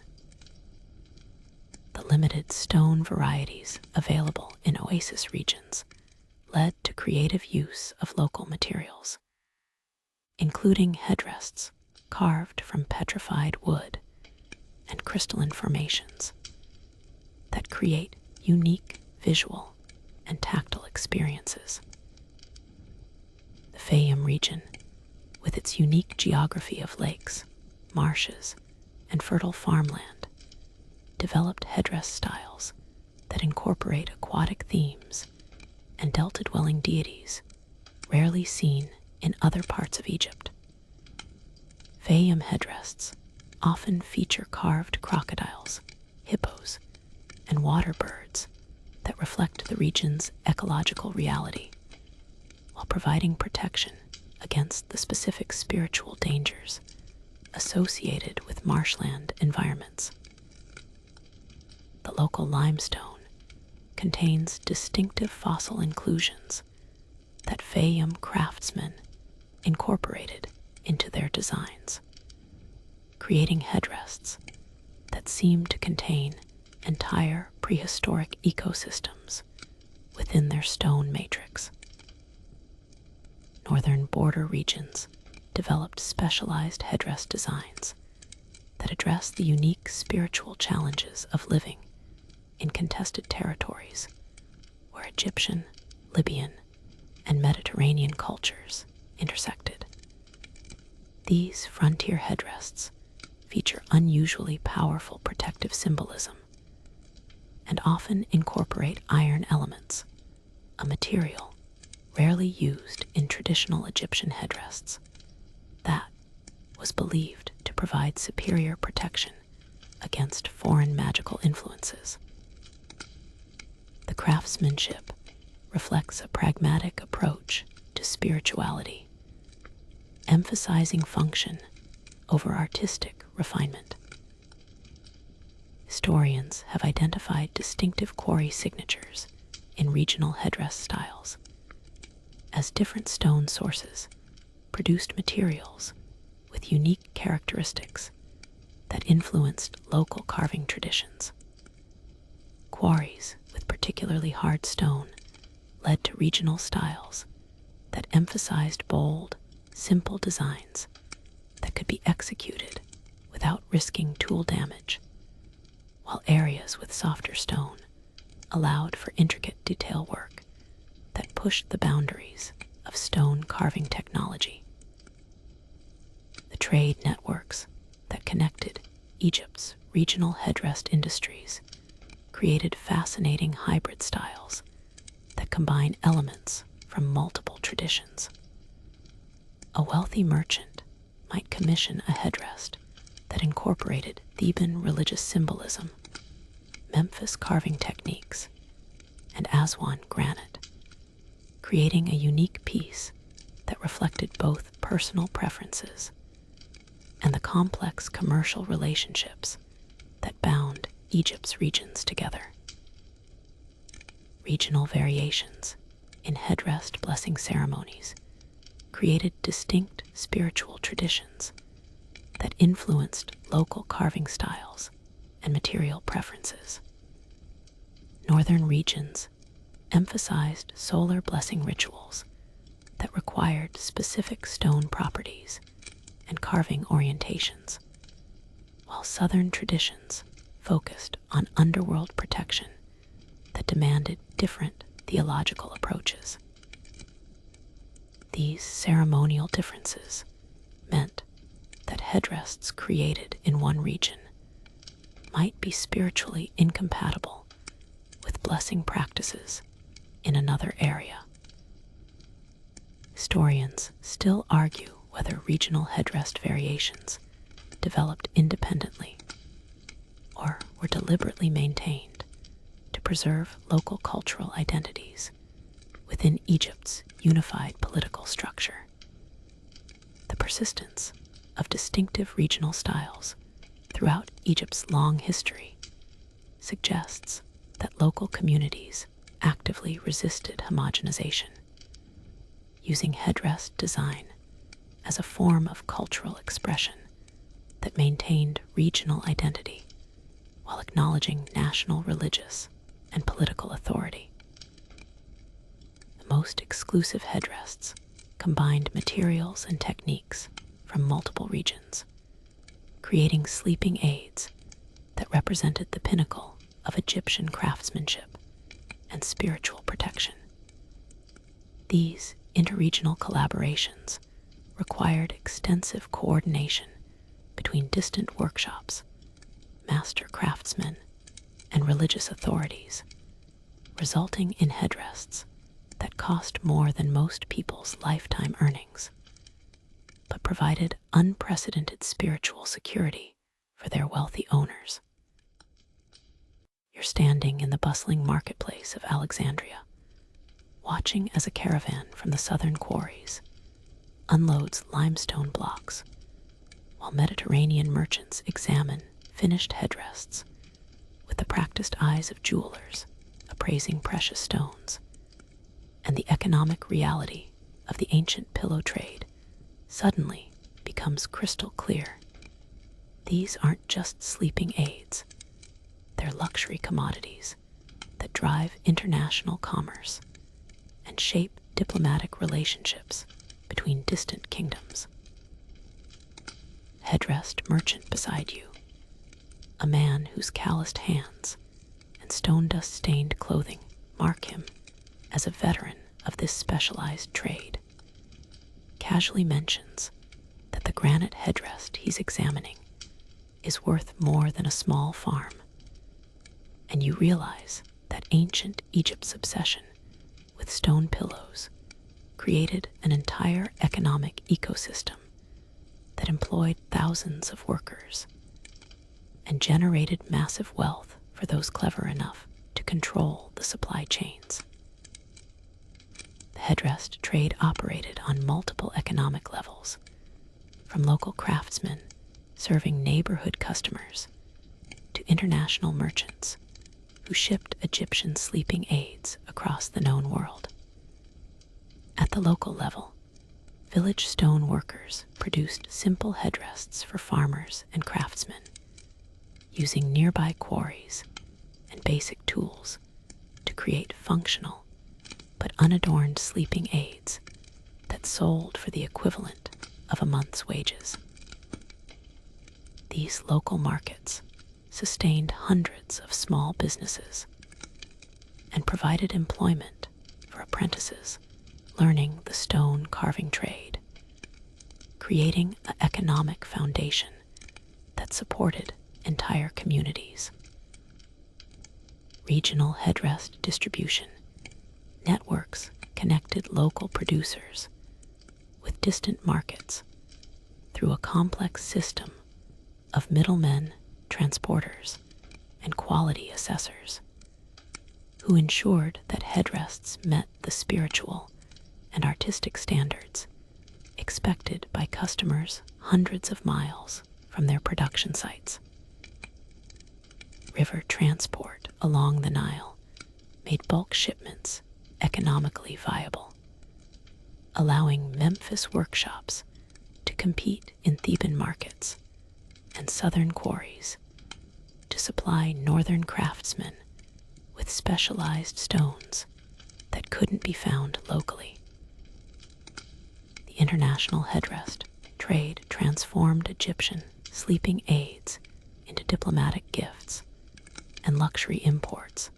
The limited stone varieties available in oasis regions led to creative use of local materials, including headrests carved from petrified wood and crystalline formations that create unique visual and tactile experiences. The Fayum region, with its unique geography of lakes, marshes, and fertile farmland, developed headdress styles that incorporate aquatic themes and delta-dwelling deities rarely seen in other parts of Egypt. Fayum headdrests often feature carved crocodiles, hippos, and water birds that reflect the region's ecological reality, while providing protection against the specific spiritual dangers associated with marshland environments. The local limestone contains distinctive fossil inclusions that Fayum craftsmen incorporated into their designs, creating headrests that seem to contain entire prehistoric ecosystems within their stone matrix. Northern border regions developed specialized headdress designs that address the unique spiritual challenges of living in contested territories where Egyptian, Libyan, and Mediterranean cultures intersected. These frontier headdrests feature unusually powerful protective symbolism and often incorporate iron elements, a material rarely used in traditional Egyptian headdrests that was believed to provide superior protection against foreign magical influences. The craftsmanship reflects a pragmatic approach to spirituality, emphasizing function over artistic refinement. Historians have identified distinctive quarry signatures in regional headdress styles, as different stone sources produced materials with unique characteristics that influenced local carving traditions. Quarries with particularly hard stone led to regional styles that emphasized bold, simple designs that could be executed without risking tool damage, while areas with softer stone allowed for intricate detail work that pushed the boundaries of stone carving technology. The trade networks that connected Egypt's regional headdress industries created fascinating hybrid styles that combine elements from multiple traditions. A wealthy merchant might commission a headdress that incorporated Theban religious symbolism, Memphis carving techniques, and Aswan granite, creating a unique piece that reflected both personal preferences and the complex commercial relationships that bound Egypt's regions together. Regional variations in headdress blessing ceremonies created distinct spiritual traditions that influenced local carving styles and material preferences. Northern regions emphasized solar blessing rituals that required specific stone properties and carving orientations, while southern traditions focused on underworld protection that demanded different theological approaches. These ceremonial differences meant that headdresses created in one region might be spiritually incompatible with blessing practices in another area. Historians still argue whether regional headrest variations developed independently or were deliberately maintained to preserve local cultural identities within Egypt's unified political structure. The persistence of distinctive regional styles throughout Egypt's long history suggests that local communities actively resisted homogenization, using headrest design as a form of cultural expression that maintained regional identity while acknowledging national religious and political authority. The most exclusive headrests combined materials and techniques from multiple regions, creating sleeping aids that represented the pinnacle of Egyptian craftsmanship and spiritual protection. These interregional collaborations required extensive coordination between distant workshops, master craftsmen, and religious authorities, resulting in headrests that cost more than most people's lifetime earnings, but provided unprecedented spiritual security for their wealthy owners. You're standing in the bustling marketplace of Alexandria, watching as a caravan from the southern quarries unloads limestone blocks, while Mediterranean merchants examine finished headrests with the practiced eyes of jewelers appraising precious stones, and the economic reality of the ancient pillow trade suddenly becomes crystal clear. These aren't just sleeping aids, they're luxury commodities that drive international commerce and shape diplomatic relationships between distant kingdoms. Headrest merchant beside you, a man whose calloused hands and stone dust stained clothing mark him as a veteran of this specialized trade, casually mentions that the granite headrest he's examining is worth more than a small farm, and you realize that ancient Egypt's obsession with stone pillows created an entire economic ecosystem that employed thousands of workers and generated massive wealth for those clever enough to control the supply chains. The headrest trade operated on multiple economic levels, from local craftsmen serving neighborhood customers to international merchants who shipped Egyptian sleeping aids across the known world. At the local level, village stone workers produced simple headrests for farmers and craftsmen, using nearby quarries and basic tools to create functional but unadorned sleeping aids that sold for the equivalent of a month's wages. These local markets sustained hundreds of small businesses and provided employment for apprentices learning the stone carving trade, creating an economic foundation that supported entire communities. Regional headrest distribution networks connected local producers with distant markets through a complex system of middlemen, transporters, and quality assessors, who ensured that headrests met the spiritual and artistic standards expected by customers hundreds of miles from their production sites. River transport along the Nile made bulk shipments economically viable, allowing Memphis workshops to compete in Theban markets and southern quarries to supply northern craftsmen with specialized stones that couldn't be found locally. The international headrest trade transformed Egyptian sleeping aids into diplomatic gifts and luxury imports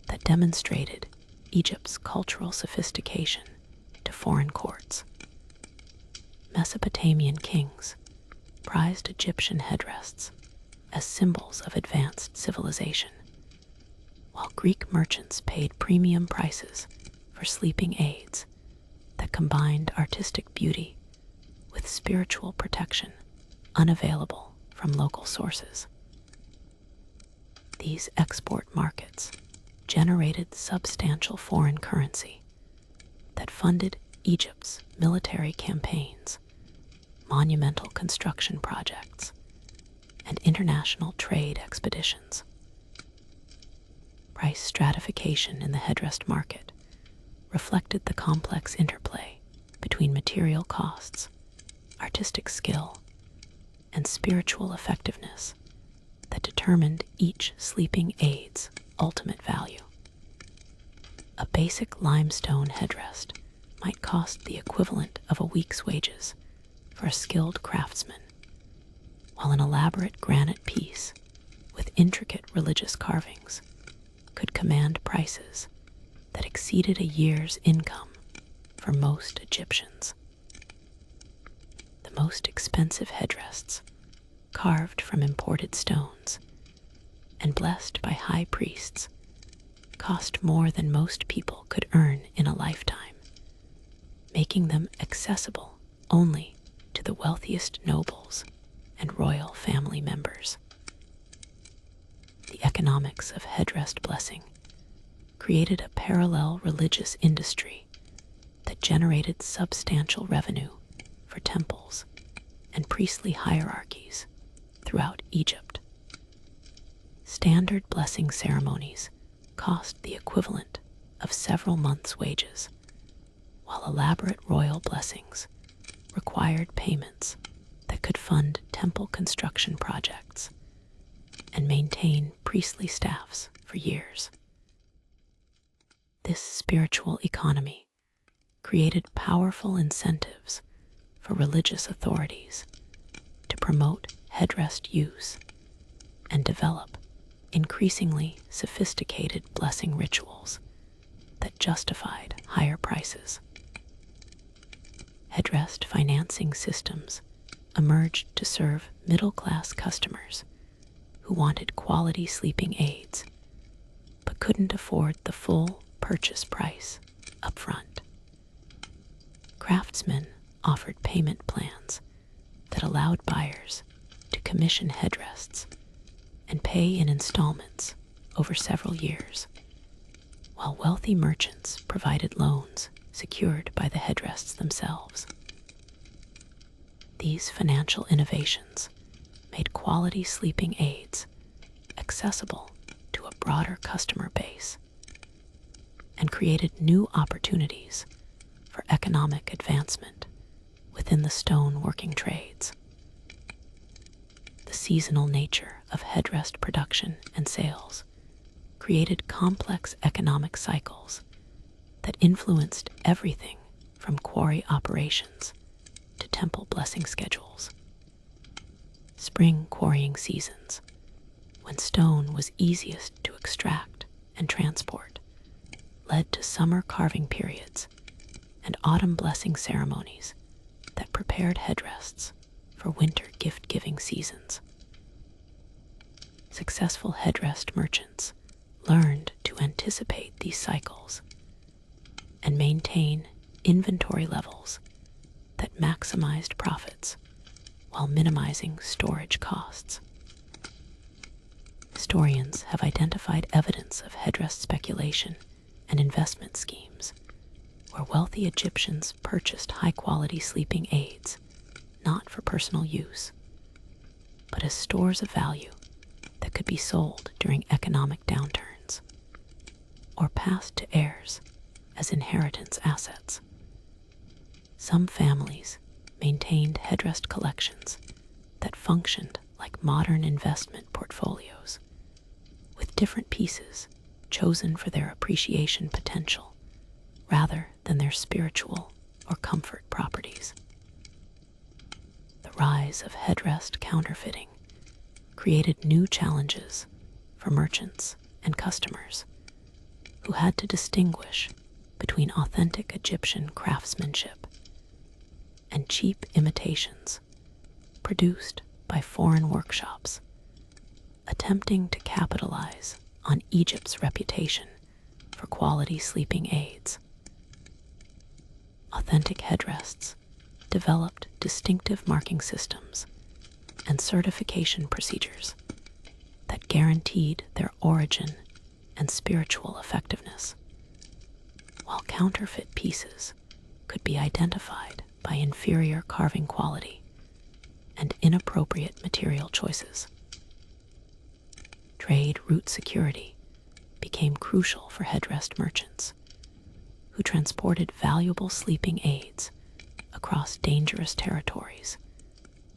that demonstrated Egypt's cultural sophistication to foreign courts. Mesopotamian kings prized Egyptian headrests as symbols of advanced civilization, while Greek merchants paid premium prices for sleeping aids that combined artistic beauty with spiritual protection unavailable from local sources. These export markets generated substantial foreign currency that funded Egypt's military campaigns, monumental construction projects, and international trade expeditions. Price stratification in the headdress market reflected the complex interplay between material costs, artistic skill, and spiritual effectiveness that determined each sleeping aid's ultimate value. A basic limestone headdress might cost the equivalent of a week's wages for a skilled craftsman, while an elaborate granite piece with intricate religious carvings could command prices that exceeded a year's income for most Egyptians. The most expensive headdresses, carved from imported stones and blessed by high priests, cost more than most people could earn in a lifetime, making them accessible only to the wealthiest nobles and royal family members. The economics of headdress blessing created a parallel religious industry that generated substantial revenue for temples and priestly hierarchies throughout Egypt. Standard blessing ceremonies cost the equivalent of several months' wages, while elaborate royal blessings required payments that could fund temple construction projects and maintain priestly staffs for years. This spiritual economy created powerful incentives for religious authorities to promote headdress use and develop increasingly sophisticated blessing rituals that justified higher prices. Headdress financing systems emerged to serve middle-class customers who wanted quality sleeping aids but couldn't afford the full purchase price upfront. Craftsmen offered payment plans that allowed buyers to commission headdresses and pay in installments over several years, while wealthy merchants provided loans secured by the headdresses themselves. These financial innovations made quality sleeping aids accessible to a broader customer base and created new opportunities for economic advancement within the stone working trades. The seasonal nature of headdress production and sales created complex economic cycles that influenced everything from quarry operations to temple blessing schedules. Spring quarrying seasons, when stone was easiest to extract and transport, led to summer carving periods and autumn blessing ceremonies that prepared headdresses for winter gift-giving seasons. Successful headdress merchants learned to anticipate these cycles and maintain inventory levels that maximized profits while minimizing storage costs. Historians have identified evidence of headdress speculation and investment schemes where wealthy Egyptians purchased high-quality sleeping aids not for personal use, but as stores of value that could be sold during economic downturns or passed to heirs as inheritance assets. Some families maintained headdress collections that functioned like modern investment portfolios, with different pieces chosen for their appreciation potential rather than their spiritual or comfort properties. The rise of headdress counterfeiting created new challenges for merchants and customers who had to distinguish between authentic Egyptian craftsmanship and cheap imitations produced by foreign workshops attempting to capitalize on Egypt's reputation for quality sleeping aids. Authentic headrests developed distinctive marking systems and certification procedures that guaranteed their origin and spiritual effectiveness, while counterfeit pieces could be identified by inferior carving quality and inappropriate material choices. Trade route security became crucial for headrest merchants, who transported valuable sleeping aids across dangerous territories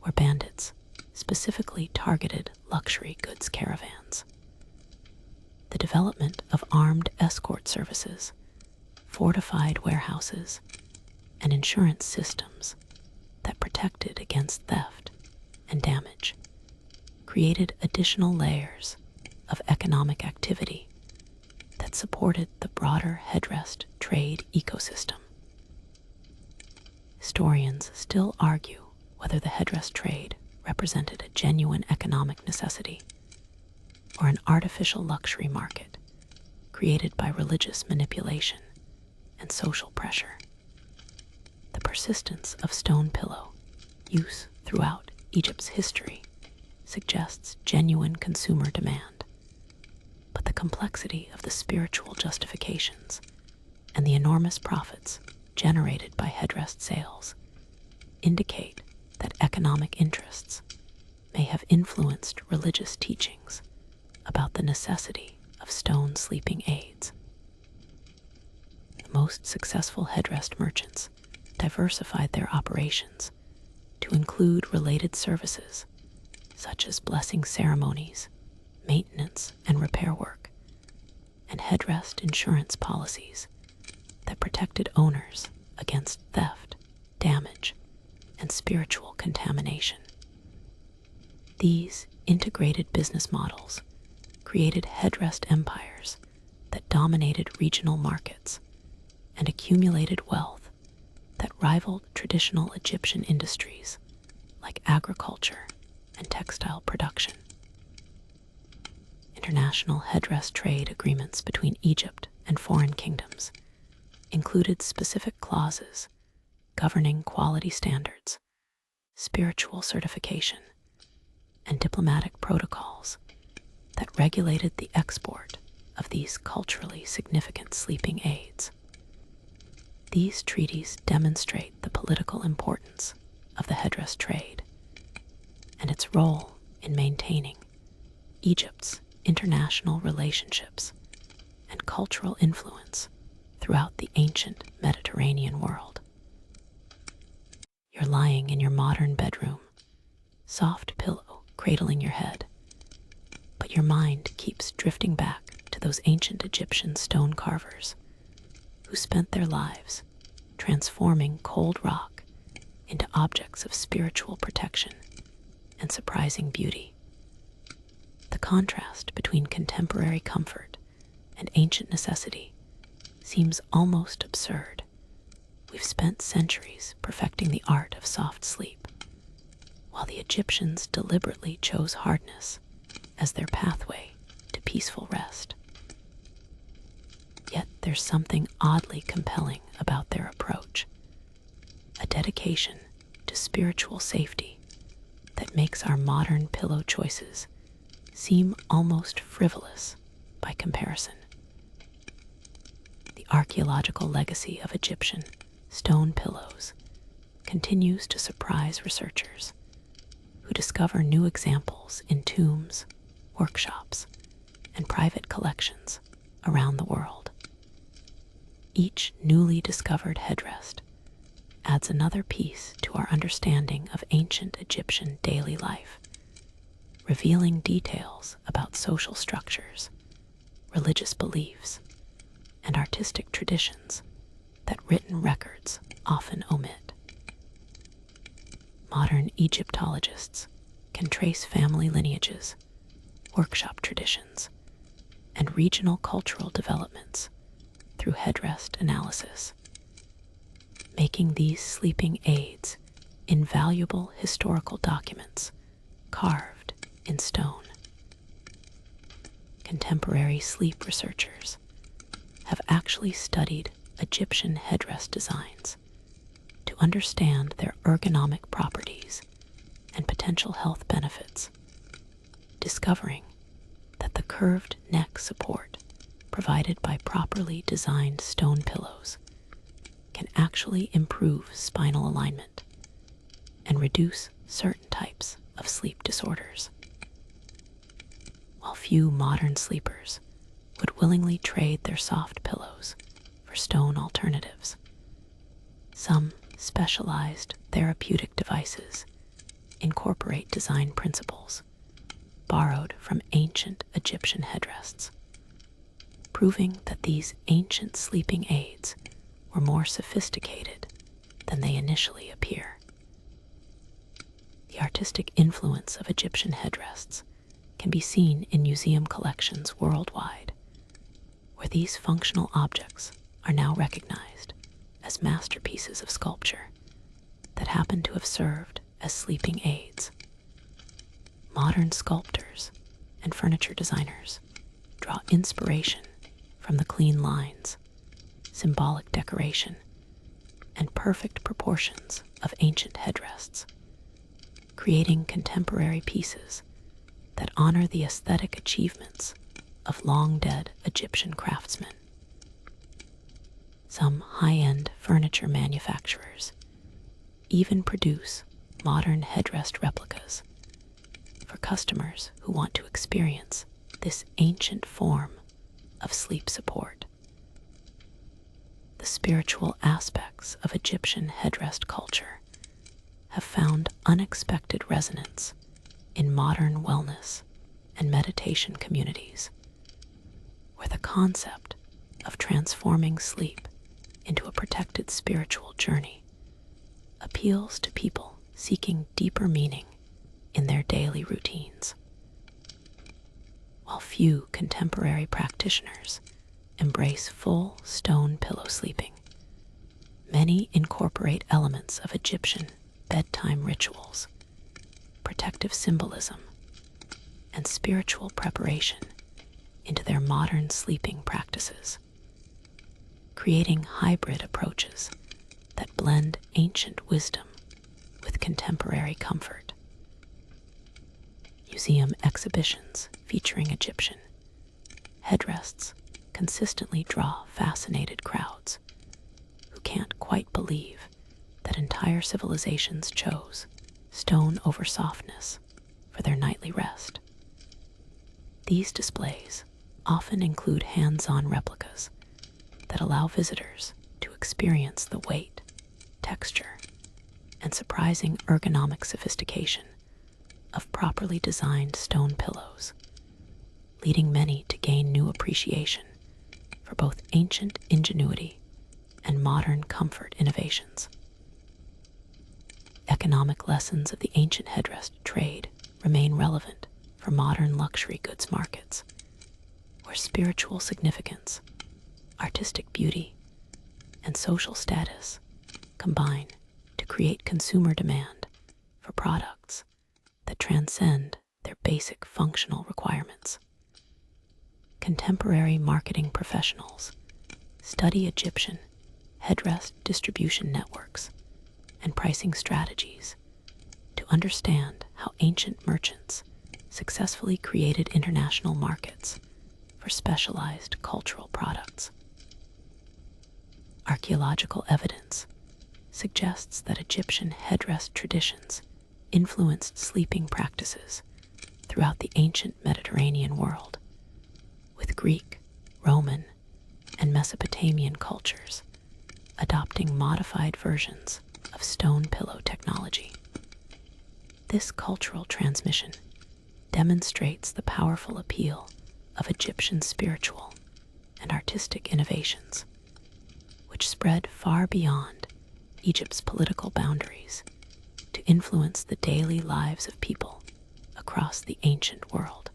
where bandits specifically targeted luxury goods caravans. The development of armed escort services, fortified warehouses, and insurance systems that protected against theft and damage created additional layers of economic activity that supported the broader headrest trade ecosystem. Historians still argue whether the headrest trade represented a genuine economic necessity or an artificial luxury market created by religious manipulation and social pressure. The persistence of stone pillow use throughout Egypt's history suggests genuine consumer demand, but the complexity of the spiritual justifications and the enormous profits generated by headrest sales indicate that economic interests may have influenced religious teachings about the necessity of stone sleeping aids. The most successful headrest merchants diversified their operations to include related services such as blessing ceremonies, maintenance and repair work, and headrest insurance policies that protected owners against theft, damage, and spiritual contamination. These integrated business models created headrest empires that dominated regional markets and accumulated wealth that rivaled traditional Egyptian industries like agriculture and textile production. International headrest trade agreements between Egypt and foreign kingdoms included specific clauses governing quality standards, spiritual certification, and diplomatic protocols that regulated the export of these culturally significant sleeping aids. These treaties demonstrate the political importance of the headrest trade and its role in maintaining Egypt's international relationships and cultural influence throughout the ancient Mediterranean world. You're lying in your modern bedroom, soft pillow cradling your head, but your mind keeps drifting back to those ancient Egyptian stone carvers who spent their lives transforming cold rock into objects of spiritual protection and surprising beauty. The contrast between contemporary comfort and ancient necessity seems almost absurd. We've spent centuries perfecting the art of soft sleep, while the Egyptians deliberately chose hardness as their pathway to peaceful rest. Yet there's something oddly compelling about their approach, a dedication to spiritual safety that makes our modern pillow choices seem almost frivolous by comparison. The archaeological legacy of Egyptian stone pillows continues to surprise researchers who discover new examples in tombs, workshops, and private collections around the world. Each newly discovered headrest adds another piece to our understanding of ancient Egyptian daily life, revealing details about social structures, religious beliefs, and artistic traditions that written records often omit. Modern Egyptologists can trace family lineages, workshop traditions, and regional cultural developments through headrest analysis, making these sleeping aids invaluable historical documents carved in stone. contemporary sleep researchers have actually studied Egyptian headrest designs to understand their ergonomic properties and potential health benefits, discovering that the curved neck support provided by properly designed stone pillows can actually improve spinal alignment and reduce certain types of sleep disorders. While few modern sleepers would willingly trade their soft pillows for stone alternatives, some specialized therapeutic devices incorporate design principles borrowed from ancient Egyptian headrests, proving that these ancient sleeping aids were more sophisticated than they initially appear. The artistic influence of Egyptian headrests can be seen in museum collections worldwide, where these functional objects are now recognized as masterpieces of sculpture that happen to have served as sleeping aids. Modern sculptors and furniture designers draw inspiration from the clean lines, symbolic decoration, and perfect proportions of ancient headrests, creating contemporary pieces that honor the aesthetic achievements of long-dead Egyptian craftsmen. Some high-end furniture manufacturers even produce modern headrest replicas for customers who want to experience this ancient form of sleep support. The spiritual aspects of Egyptian headrest culture have found unexpected resonance in modern wellness and meditation communities, where the concept of transforming sleep into a protected spiritual journey appeals to people seeking deeper meaning in their daily routines. While few contemporary practitioners embrace full stone pillow sleeping, many incorporate elements of Egyptian bedtime rituals, protective symbolism, and spiritual preparation into their modern sleeping practices, creating hybrid approaches that blend ancient wisdom with contemporary comfort. Museum exhibitions featuring Egyptian headrests consistently draw fascinated crowds who can't quite believe that entire civilizations chose stone over softness for their nightly rest. These displays often include hands-on replicas that allow visitors to experience the weight, texture, and surprising ergonomic sophistication of properly designed stone pillows, leading many to gain new appreciation for both ancient ingenuity and modern comfort innovations. Economic lessons of the ancient headrest trade remain relevant for modern luxury goods markets, where spiritual significance, artistic beauty, and social status combine to create consumer demand for products that transcend their basic functional requirements. Contemporary marketing professionals study Egyptian headrest distribution networks and pricing strategies to understand how ancient merchants successfully created international markets for specialized cultural products. Archaeological evidence suggests that Egyptian headrest traditions influenced sleeping practices throughout the ancient Mediterranean world, with Greek, Roman, and Mesopotamian cultures adopting modified versions of stone pillow technology. This cultural transmission demonstrates the powerful appeal of Egyptian spiritual and artistic innovations, which spread far beyond Egypt's political boundaries to influence the daily lives of people across the ancient world.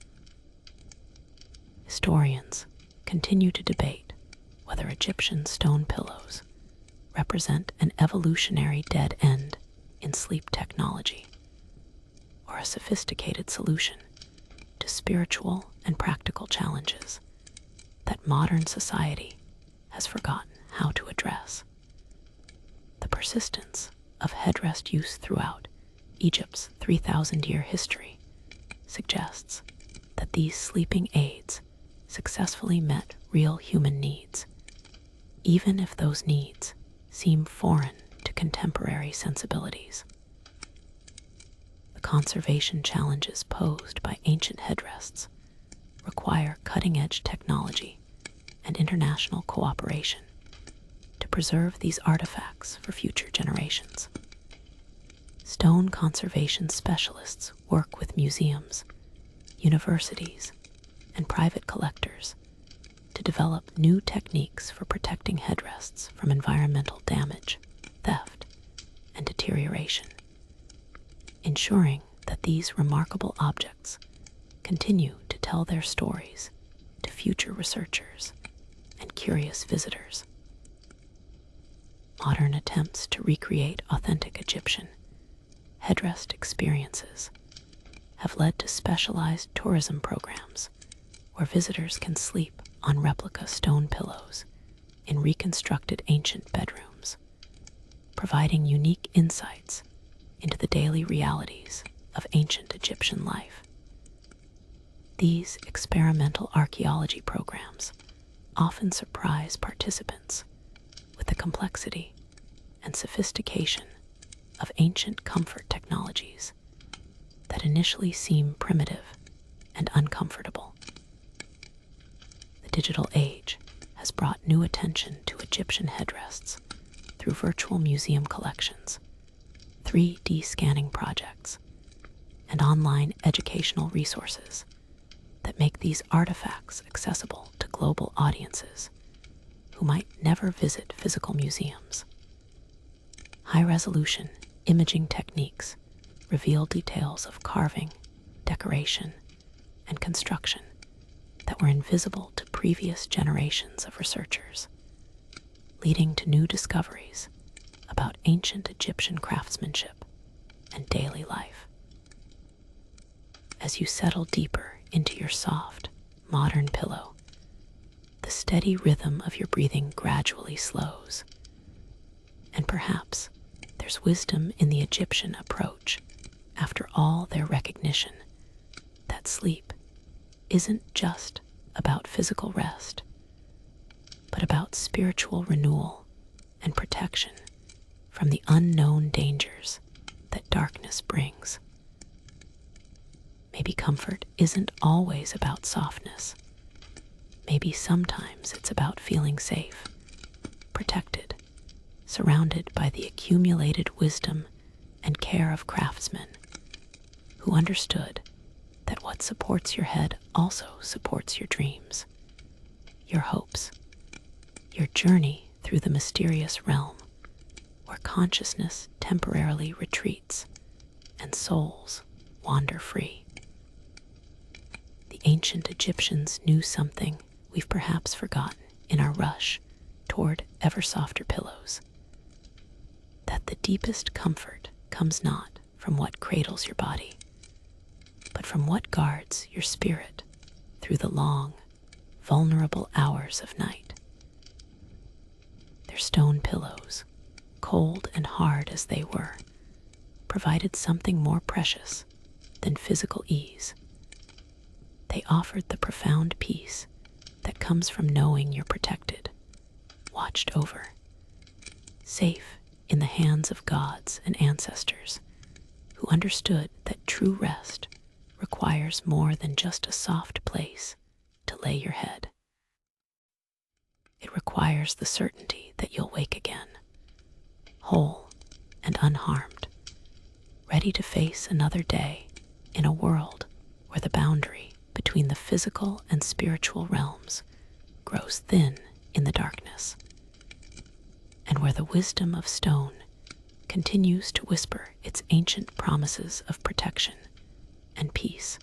Historians continue to debate whether Egyptian stone pillows represent an evolutionary dead end in sleep technology or a sophisticated solution to spiritual and practical challenges that modern society has forgotten how to address. The persistence of headrest use throughout Egypt's 3,000-year history suggests that these sleeping aids successfully met real human needs, even if those needs seem foreign to contemporary sensibilities. The conservation challenges posed by ancient headrests require cutting-edge technology and international cooperation to preserve these artifacts for future generations. Stone conservation specialists work with museums, universities, and private collectors to develop new techniques for protecting headrests from environmental damage, theft, and deterioration, ensuring that these remarkable objects continue to tell their stories to future researchers and curious visitors. Modern attempts to recreate authentic Egyptian headrest experiences have led to specialized tourism programs where visitors can sleep on replica stone pillows in reconstructed ancient bedrooms, providing unique insights into the daily realities of ancient Egyptian life. These experimental archaeology programs often surprise participants with the complexity and sophistication of ancient comfort technologies that initially seem primitive and uncomfortable. The digital age has brought new attention to Egyptian headrests through virtual museum collections, 3D scanning projects, and online educational resources that make these artifacts accessible to global audiences who might never visit physical museums. High-resolution imaging techniques reveal details of carving, decoration, and construction that were invisible to previous generations of researchers, leading to new discoveries about ancient Egyptian craftsmanship and daily life. As you settle deeper into your soft, modern pillow, the steady rhythm of your breathing gradually slows, and perhaps there's wisdom in the Egyptian approach. After all their recognition that sleep isn't just about physical rest, but about spiritual renewal and protection from the unknown dangers that darkness brings. Maybe comfort isn't always about softness. Maybe sometimes it's about feeling safe, protected, surrounded by the accumulated wisdom and care of craftsmen who understood that what supports your head also supports your dreams, your hopes, your journey through the mysterious realm where consciousness temporarily retreats and souls wander free. The ancient Egyptians knew something we've perhaps forgotten in our rush toward ever softer pillows, that the deepest comfort comes not from what cradles your body, but from what guards your spirit through the long, vulnerable hours of night. Their stone pillows, cold and hard as they were, provided something more precious than physical ease. They offered the profound peace that comes from knowing you're protected, watched over, safe in the hands of gods and ancestors who understood that true rest requires more than just a soft place to lay your head. It requires the certainty that you'll wake again, whole and unharmed, ready to face another day in a world where the boundary between the physical and spiritual realms grows thin in the darkness, and where the wisdom of stone continues to whisper its ancient promises of protection and peace.